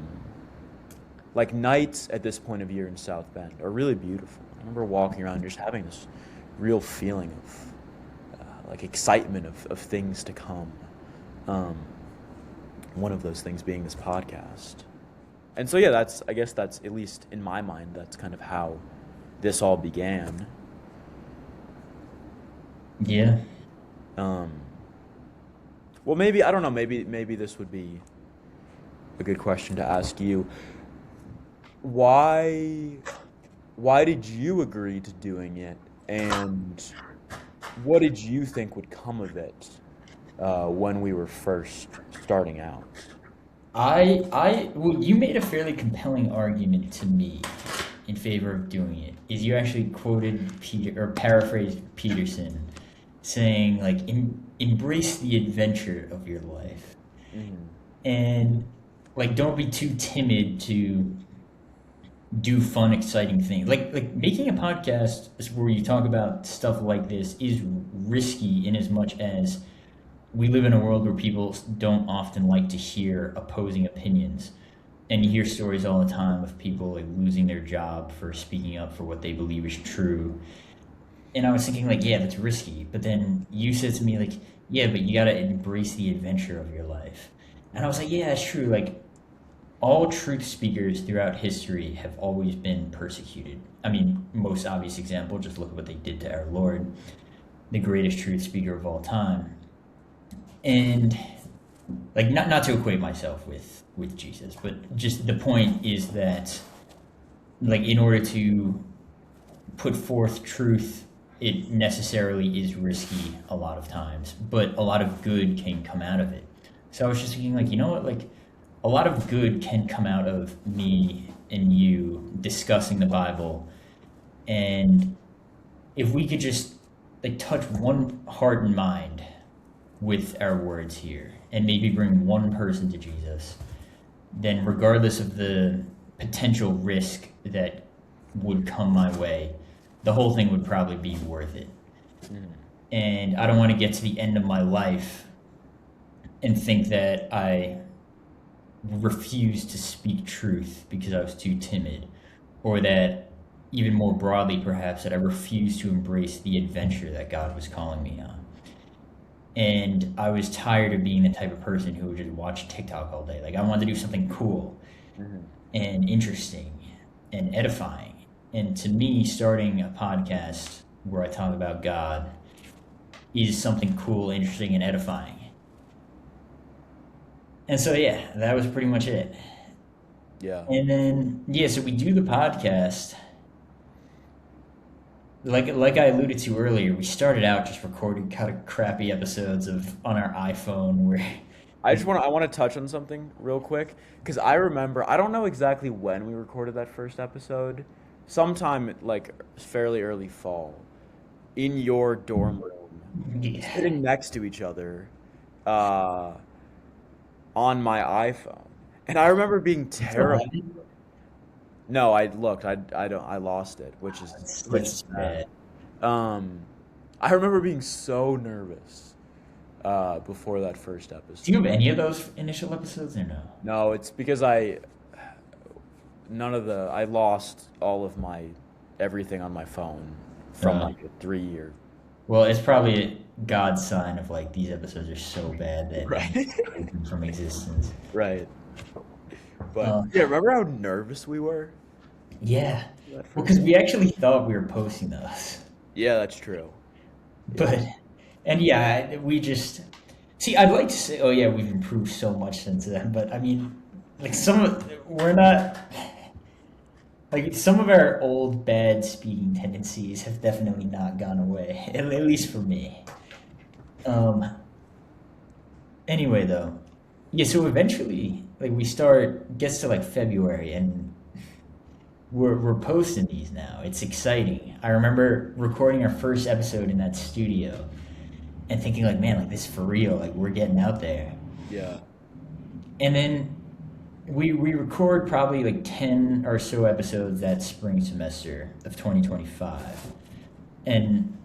Speaker 2: like nights at this point of year in South Bend are really beautiful. I remember walking around just having this real feeling of like excitement of things to come. Um, one of those things being this podcast. And so yeah, I guess that's, at least in my mind, that's kind of how this all began.
Speaker 1: Yeah.
Speaker 2: Um, well, maybe I don't know. Maybe this would be a good question to ask you. Why why did you agree to doing it, and what did you think would come of it when we were first starting out?
Speaker 1: Well, you made a fairly compelling argument to me in favor of doing it. Is you actually quoted Peter or paraphrased Peterson, saying like, embrace the adventure of your life,
Speaker 2: Hmm.
Speaker 1: and like, don't be too timid to do fun, exciting things. Like making a podcast where you talk about stuff like this is risky in as much as we live in a world where people don't often like to hear opposing opinions. And you hear stories all the time of people like losing their job for speaking up for what they believe is true. And I was thinking like, yeah, that's risky. But then you said to me like, yeah, but you gotta embrace the adventure of your life. And I was like, yeah, that's true. Like all truth speakers throughout history have always been persecuted. I mean, most obvious example, just look at what they did to our Lord, the greatest truth speaker of all time. And like, not to equate myself with Jesus, but just the point is that like, in order to put forth truth, it necessarily is risky a lot of times, but a lot of good can come out of it. So I was just thinking, like, you know what, like, a lot of good can come out of me and you discussing the Bible, and if we could just like touch one heart and mind with our words here, and maybe bring one person to Jesus, then regardless of the potential risk that would come my way, the whole thing would probably be worth it.
Speaker 2: Hmm.
Speaker 1: And I don't want to get to the end of my life and think that I refused to speak truth because I was too timid, or that even more broadly, perhaps, that I refused to embrace the adventure that God was calling me on. And I was tired of being the type of person who would just watch TikTok all day. Like, I wanted to do something cool
Speaker 2: Hmm.
Speaker 1: and interesting and edifying. And to me, starting a podcast where I talk about God is something cool, interesting, and edifying. And so, yeah, that was pretty much it.
Speaker 2: Yeah.
Speaker 1: And then, yeah, so we do the podcast. Like I alluded to earlier, we started out just recording kind of crappy episodes of on our iPhone where we,
Speaker 2: I want to touch on something real quick because I remember I don't know exactly when we recorded that first episode, sometime like fairly early fall, in your dorm room,
Speaker 1: yeah.
Speaker 2: sitting next to each other, uh, on my iPhone, and I remember being
Speaker 1: You still have
Speaker 2: terrified.
Speaker 1: it?
Speaker 2: No, I looked, I don't, I lost it, which is
Speaker 1: That's too
Speaker 2: sad.
Speaker 1: bad.
Speaker 2: Um, I remember being so nervous before that first
Speaker 1: Do you
Speaker 2: episode.
Speaker 1: have any of those initial episodes or no?
Speaker 2: No, it's because I none of the I lost all of my everything on my phone from
Speaker 1: Uh,
Speaker 2: like a 3 year.
Speaker 1: well, it's probably a God's sign of like these episodes are so bad that you need
Speaker 2: Right.
Speaker 1: to remove them from existence.
Speaker 2: Right. But
Speaker 1: Uh,
Speaker 2: yeah, remember how nervous we were
Speaker 1: yeah.
Speaker 2: for that
Speaker 1: Well,
Speaker 2: first
Speaker 1: because we
Speaker 2: episode?
Speaker 1: actually thought we were posting those.
Speaker 2: Yeah, that's true. Yeah.
Speaker 1: But and yeah, we just see. I'd like to say, oh yeah, we've improved so much since then. But I mean, like we're not like some of our old bad speaking tendencies have definitely not gone away. At least for me. Um. Anyway, though, yeah. So eventually, like we start gets to like February, and we're posting these now. It's exciting. I remember recording our first episode in that studio and thinking like, man, like this is for real. Like we're getting out there.
Speaker 2: Yeah.
Speaker 1: And then we record probably like 10 or so episodes that spring semester of 2025. And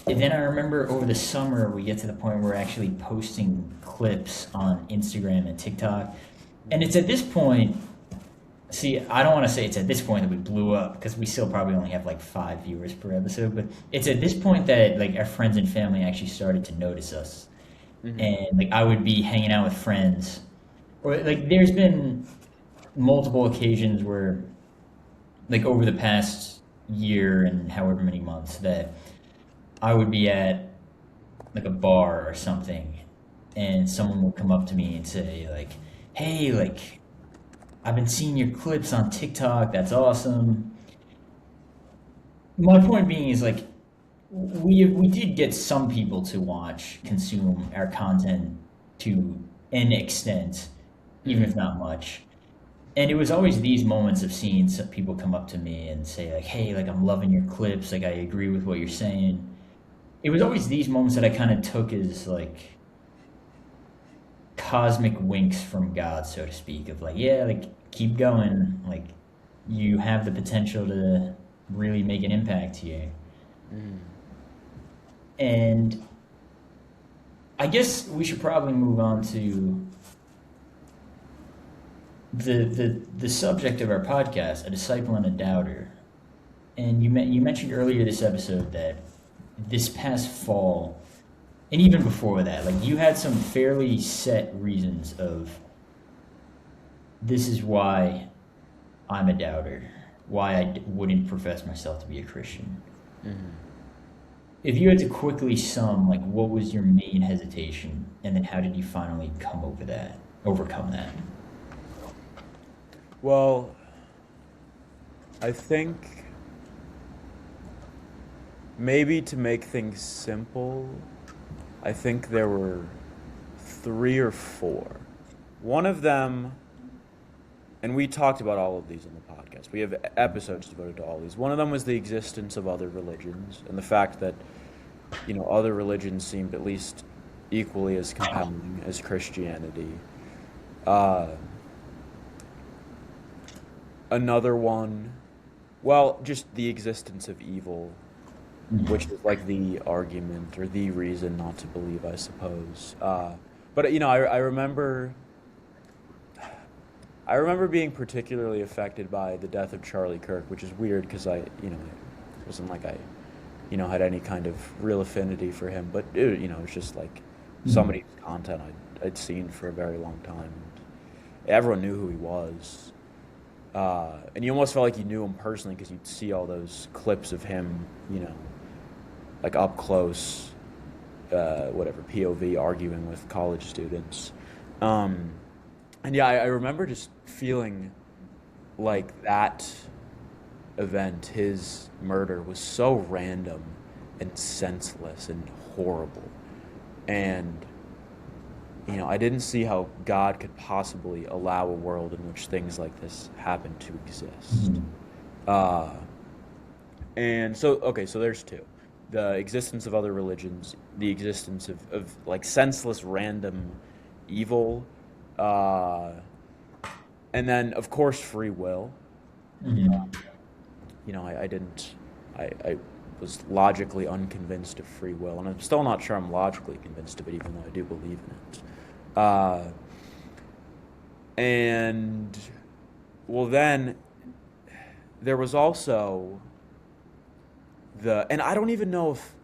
Speaker 1: then I remember over the summer we get to the point where we're actually posting clips on Instagram and TikTok. And it's at this point, see, I don't want to say it's at this point that we blew up because we still probably only have like 5 viewers per episode, but it's at this point that like our friends and family actually started to notice us.
Speaker 2: Hmm.
Speaker 1: And like I would be hanging out with friends, or like there's been multiple occasions where like over the past year and however many months that I would be at like a bar or something, and someone would come up to me and say like, "Hey, like I've been seeing your clips on TikTok. That's awesome." My point being is like we did get some people to watch, consume our content to an extent, even if
Speaker 2: Hmm.
Speaker 1: not much. And it was always these moments of seeing some people come up to me and say like, "Hey, like I'm loving your clips. Like I agree with what you're saying." It was always these moments that I kind of took as like cosmic winks from God, so to speak, of like, yeah, like keep going, like you have the potential to really make an impact here.
Speaker 2: Hmm.
Speaker 1: And I guess we should probably move on to the subject of our podcast, a disciple and a doubter. And you mentioned earlier this episode that this past fall, and even before that, like you had some fairly set reasons of this is why I'm a doubter, why wouldn't profess myself to be a Christian.
Speaker 2: Hmm.
Speaker 1: If you had to quickly sum, like, what was your main hesitation, and then how did you finally overcome that?
Speaker 2: Well, I think maybe to make things simple, I think there were three or four. One of them, and we talked about all of these in the podcast. We have episodes devoted to all these. One of them was the existence of other religions and the fact that, other religions seemed at least equally as compelling as Christianity. Uh, Another one, well, just the existence of evil, which
Speaker 1: Mhm.
Speaker 2: is like the argument or the reason not to believe, I suppose. But I remember being particularly affected by the death of Charlie Kirk, which is weird because it wasn't like I had any kind of real affinity for him, but it's just like
Speaker 1: Hmm.
Speaker 2: somebody's content I'd seen for a very long time. Everyone knew who he was. And you almost felt like you knew him personally because you'd see all those clips of him, like up close, whatever, POV, arguing with college students. Um, and yeah, I remember just feeling like that event, his murder, was so random and senseless and horrible. And, I didn't see how God could possibly allow a world in which things like this happen to exist.
Speaker 1: Hmm.
Speaker 2: Uh, and so, okay, so there's two: the existence of other religions, the existence of like senseless, random evil, uh, and then, of course, free will.
Speaker 1: Hmm.
Speaker 2: I didn't, I was logically unconvinced of free will, and I'm still not sure I'm logically convinced of it, even though I do believe in it. Uh, and, well, then there was also and I don't even know if,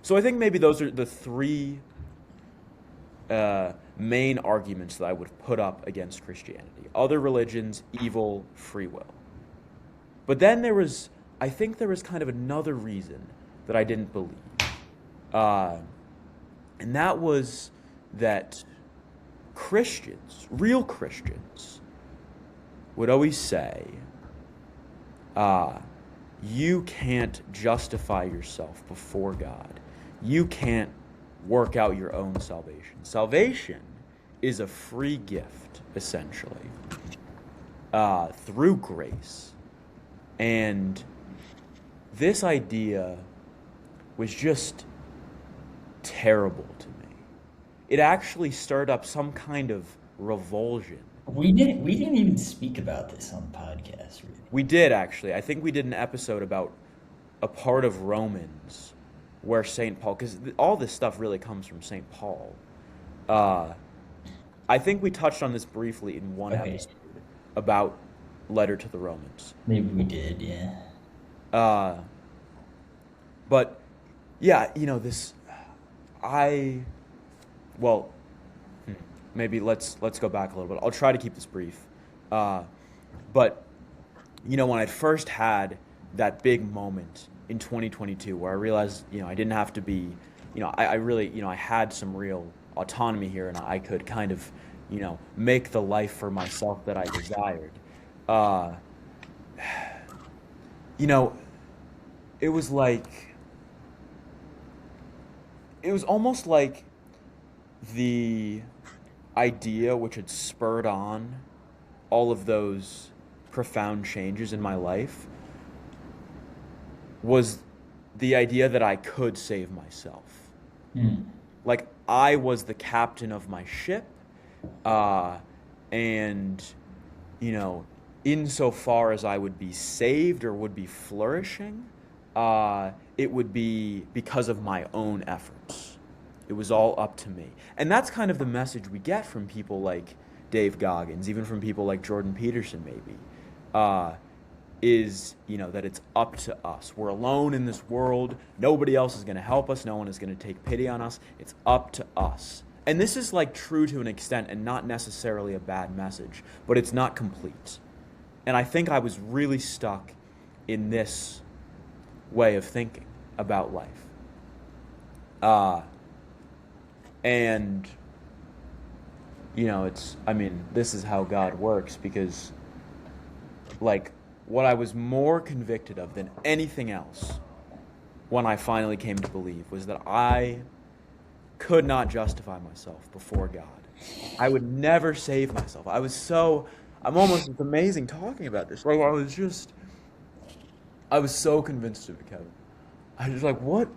Speaker 2: so I think maybe those are the three main arguments that I would put up against Christianity: other religions, evil, free will. But then I think there was kind of another reason that I didn't believe. Uh, and that was that Christians, real Christians, would always say, uh, you can't justify yourself before God. You can't work out your own salvation. Salvation is a free gift, essentially, through grace. And this idea was just terrible to me. It actually stirred up some kind of revulsion.
Speaker 1: We didn't even speak about this on the podcast, really.
Speaker 2: We did actually. I think we did an episode about a part of Romans where St. Paul, because all this stuff really comes from St. Paul. Uh, I think we touched on this briefly in one
Speaker 1: Okay,
Speaker 2: episode about letter to the Romans.
Speaker 1: maybe we did, yeah.
Speaker 2: Uh, but yeah, I, well, hmm, maybe let's go back a little bit. I'll try to keep this brief. Uh, but when I first had that big moment in 2022 where I realized, I didn't have to be, I really, I had some real autonomy here, and I could kind of, make the life for myself that I desired. Uh, you know, it was like, it was almost like the idea which had spurred on all of those profound changes in my life was the idea that I could save myself.
Speaker 1: Hmm.
Speaker 2: Like I was the captain of my ship, uh, and you know, insofar as I would be saved or would be flourishing, it would be because of my own efforts. It was all up to me. And that's kind of the message we get from people like Dave Goggins, even from people like Jordan Peterson, maybe, uh, is, that it's up to us. We're alone in this world. Nobody else is going to help us. No one is going to take pity on us. It's up to us. And this is like true to an extent and not necessarily a bad message, but it's not complete. And I think I was really stuck in this way of thinking about life. Uh, and, this is how God works because, like, what I was more convicted of than anything else when I finally came to believe was that I could not justify myself before God. I would never save myself. It's amazing talking about this. Like, I was so convinced of it, Kevin. I was like, what an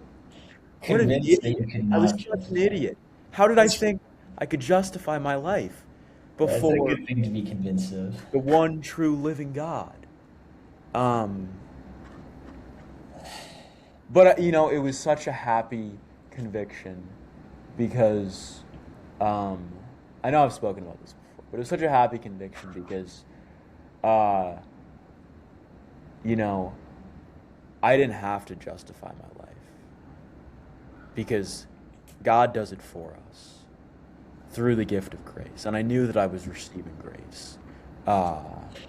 Speaker 1: Convinced that you
Speaker 2: idiot.
Speaker 1: could
Speaker 2: I was
Speaker 1: not
Speaker 2: such an
Speaker 1: justify.
Speaker 2: idiot. How did I
Speaker 1: That's
Speaker 2: think I could justify my life
Speaker 1: that's a
Speaker 2: before
Speaker 1: good thing to be convinced of.
Speaker 2: the one true living God? Um, but it was such a happy conviction because um, I know I've spoken about this before, but it was such a happy conviction because uh, you know, I didn't have to justify my life because God does it for us through the gift of grace. And I knew that I was receiving grace, uh,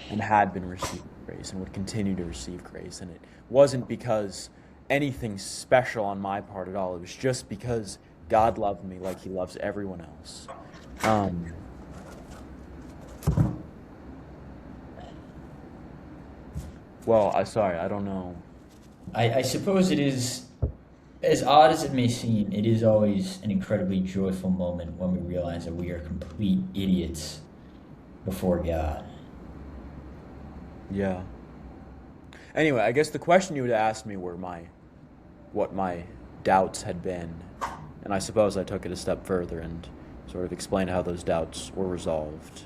Speaker 2: and had been receiving grace and would continue to receive grace. And it wasn't because anything special on my part at all. It was just because God loved me like he loves everyone else. Um, sorry, I don't know.
Speaker 1: I suppose it is, as odd as it may seem, it is always an incredibly joyful moment when we realize that we are complete idiots before God.
Speaker 2: Yeah. Anyway, I guess the question you would ask me were what my doubts had been, and I suppose I took it a step further and sort of explained how those doubts were resolved.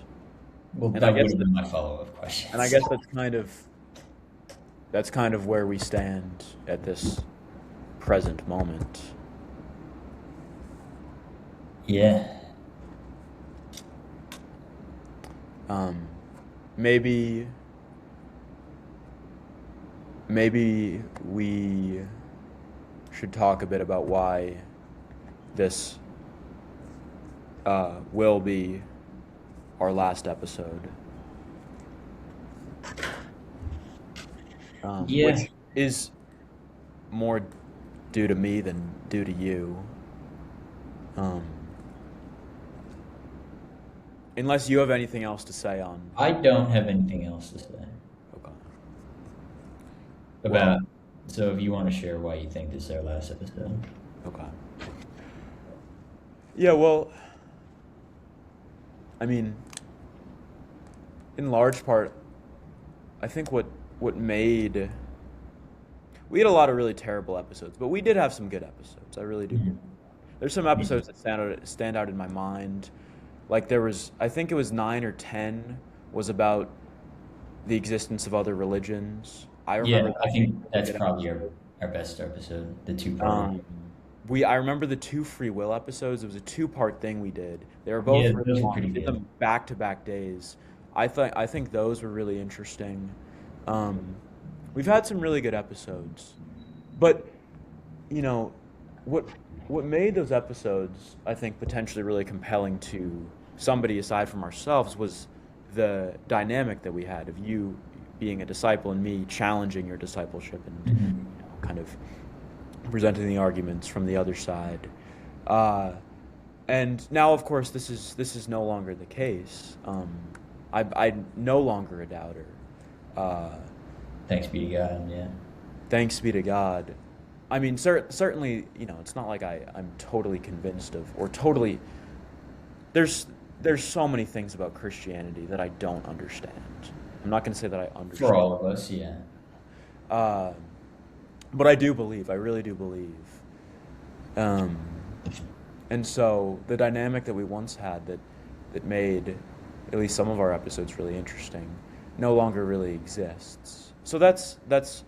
Speaker 1: Well,
Speaker 2: And
Speaker 1: that
Speaker 2: I
Speaker 1: would
Speaker 2: guess
Speaker 1: have been my follow-up question.
Speaker 2: and I guess that's kind of where we stand at this present moment.
Speaker 1: Yeah.
Speaker 2: Maybe we should talk a bit about why this will be our last episode.
Speaker 1: Yeah.
Speaker 2: Which is more due to me than due to you. Unless you have anything else to say on.
Speaker 1: I don't have anything else to say
Speaker 2: Okay.
Speaker 1: about. So if you want to share why you think this is our last episode.
Speaker 2: Okay. Yeah, well, I mean, in large part, I think what made, we had a lot of really terrible episodes, but we did have some good episodes. I really do.
Speaker 1: Mhm.
Speaker 2: There's some episodes that stand out in my mind. Like there was, I think it was 9 or 10 was about the existence of other religions. I remember
Speaker 1: Yeah, I think that's probably our best episode, the two-part.
Speaker 2: I remember the 2 free will episodes. It was a 2-part thing we did. They were both
Speaker 1: Yeah,
Speaker 2: really
Speaker 1: those were
Speaker 2: long.
Speaker 1: pretty
Speaker 2: We did
Speaker 1: good.
Speaker 2: them back-to-back days. I think those were really interesting. We've had some really good episodes, but you know, what made those episodes, I think, potentially really compelling to somebody aside from ourselves was the dynamic that we had of you being a disciple and me challenging your discipleship and
Speaker 1: Mhm.
Speaker 2: kind of presenting the arguments from the other side. And now, of course, this is no longer the case. I'm no longer a doubter.
Speaker 1: Thanks be to God, yeah.
Speaker 2: Thanks be to God. I mean, certainly, it's not like I'm totally convinced of, or totally. There's so many things about Christianity that I don't understand. I'm not going to say that I understand.
Speaker 1: For all of us, yeah.
Speaker 2: But I do believe. I really do believe. And so the dynamic that we once had that made at least some of our episodes really interesting no longer really exists. So that's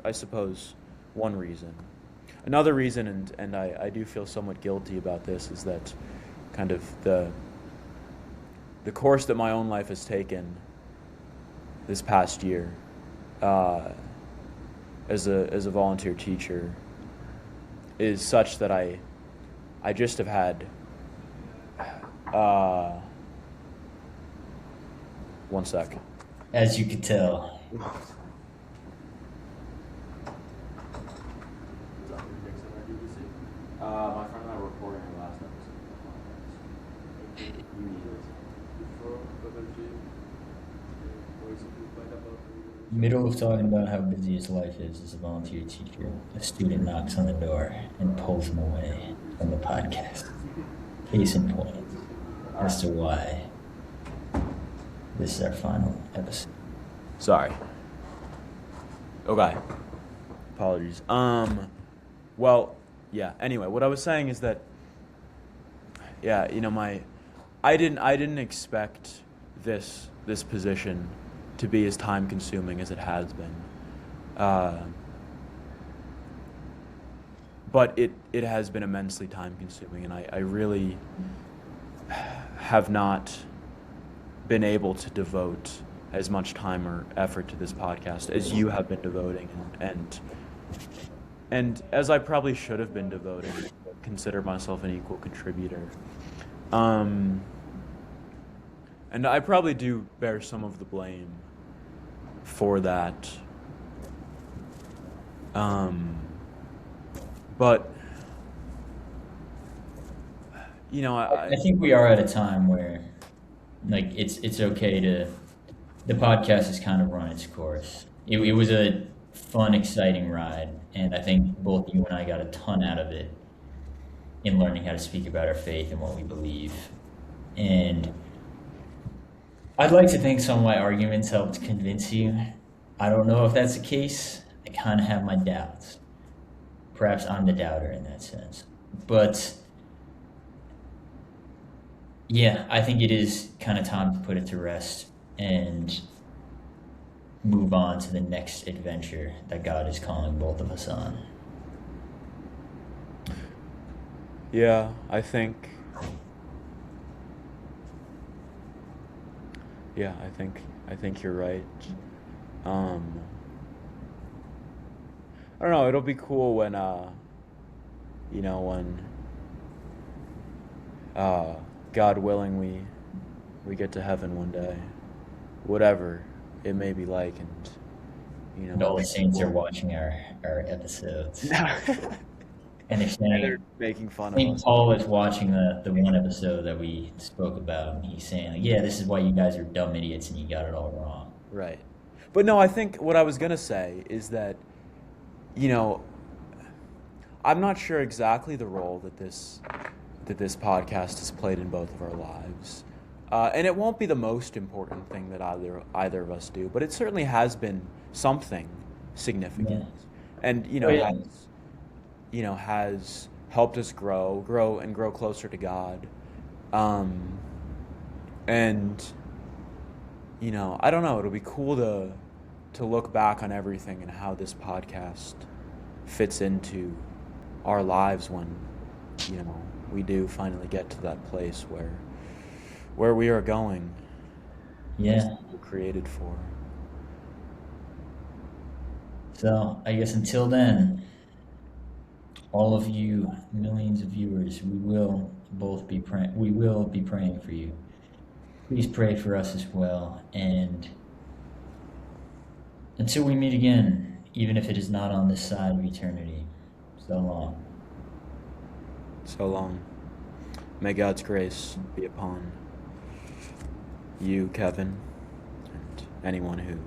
Speaker 2: I suppose one reason. Another reason, and I do feel somewhat guilty about this, is that kind of the course that my own life has taken this past year as a volunteer teacher is such that I just have had one sec.
Speaker 1: As you could tell.
Speaker 2: My friend and I were recording our last episode.
Speaker 1: Middle of talking about how busy his life is as a volunteer teacher, a student knocks on the door and pulls him away from the podcast. Case in point as to why this is our final episode.
Speaker 2: Sorry. Okay. Apologies. Well, yeah. Anyway, what I was saying is that, yeah, I didn't expect this position to be as time consuming as it has been. But it has been immensely time consuming, and I really have not been able to devote as much time or effort to this podcast as you have been devoting, and as I probably should have been devoting. consider myself an equal contributor. Um, and I probably do bear some of the blame for that. Um, but you know,
Speaker 1: I think we are at a time where, like, it's okay to. The podcast has kind of run its course. It was a fun, exciting ride, and I think both you and I got a ton out of it in learning how to speak about our faith and what we believe. And I'd like to think some of my arguments helped convince you. I don't know if that's the case. I kind of have my doubts. Perhaps I'm the doubter in that sense. But yeah, I think it is kind of time to put it to rest and move on to the next adventure that God is calling both of us on.
Speaker 2: yeah, I think you're right. Um, I don't know. It'll be cool when when uh, God willing, we get to heaven one day, whatever it may be like, and
Speaker 1: And all the saints are
Speaker 2: we'll.
Speaker 1: watching our episodes.
Speaker 2: And
Speaker 1: And they're
Speaker 2: they're
Speaker 1: saying,
Speaker 2: making fun of
Speaker 1: St.
Speaker 2: us.
Speaker 1: Paul is watching the one episode that we spoke about, and he's saying, like, yeah, this is why you guys are dumb idiots and you got it all wrong.
Speaker 2: Right. But no, I think what I was gonna say is that, you know, I'm not sure exactly the role that this podcast has played in both of our lives, and it won't be the most important thing that either of us do, but it certainly has been something
Speaker 1: Yeah.
Speaker 2: significant, and
Speaker 1: Oh, yeah.
Speaker 2: has helped us grow closer to God, um, and I don't know. It'll be cool to look back on everything and how this podcast fits into our lives when we do finally get to that place where we are going, place
Speaker 1: Yeah.
Speaker 2: that we're created for.
Speaker 1: So I guess until then, all of you millions of viewers, we will be praying for you. Please pray for us as well. And until we meet again, even if it is not on this side of eternity, so long.
Speaker 2: So long. May God's grace be upon you, Kevin, and anyone who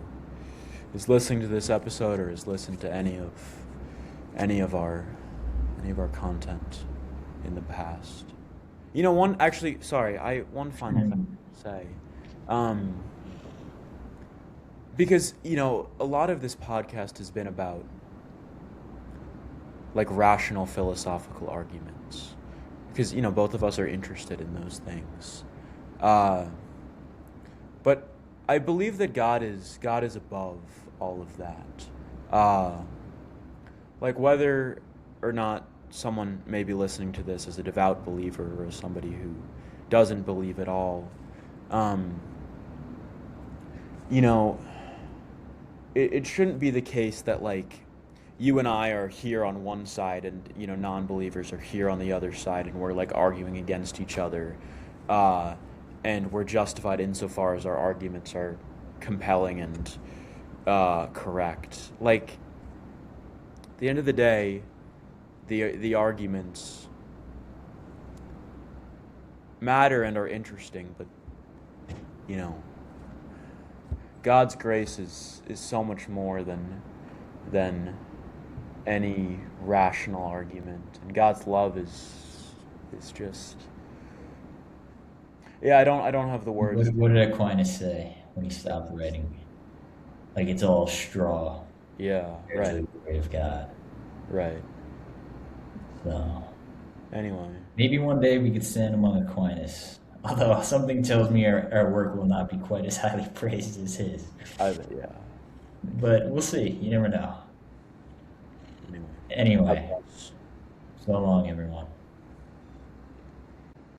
Speaker 2: is listening to this episode or has listened to any of our content in the past. One final thing to say. Um, because, a lot of this podcast has been about like rational philosophical arguments. Because, both of us are interested in those things. Uh, but I believe that God is above all of that. Uh, like whether or not someone may be listening to this as a devout believer or as somebody who doesn't believe at all, um, you know, it shouldn't be the case that like you and I are here on one side and non-believers are here on the other side and we're like arguing against each other, and we're justified insofar as our arguments are compelling and correct. Like at the end of the day, the arguments matter and are interesting, but you know God's grace is so much more than any rational argument, and God's love is just, yeah. I don't have the words.
Speaker 1: What did Aquinas say when he stopped writing? Like it's all straw
Speaker 2: Yeah,
Speaker 1: compared to
Speaker 2: right,
Speaker 1: the word of God.
Speaker 2: right.
Speaker 1: So
Speaker 2: Anyway,
Speaker 1: maybe one day we could stand among Aquinas. Although something tells me our work will not be quite as highly praised as his.
Speaker 2: yeah.
Speaker 1: But we'll see. You never know.
Speaker 2: Anyway, God
Speaker 1: Anyway,
Speaker 2: bless.
Speaker 1: so long, everyone.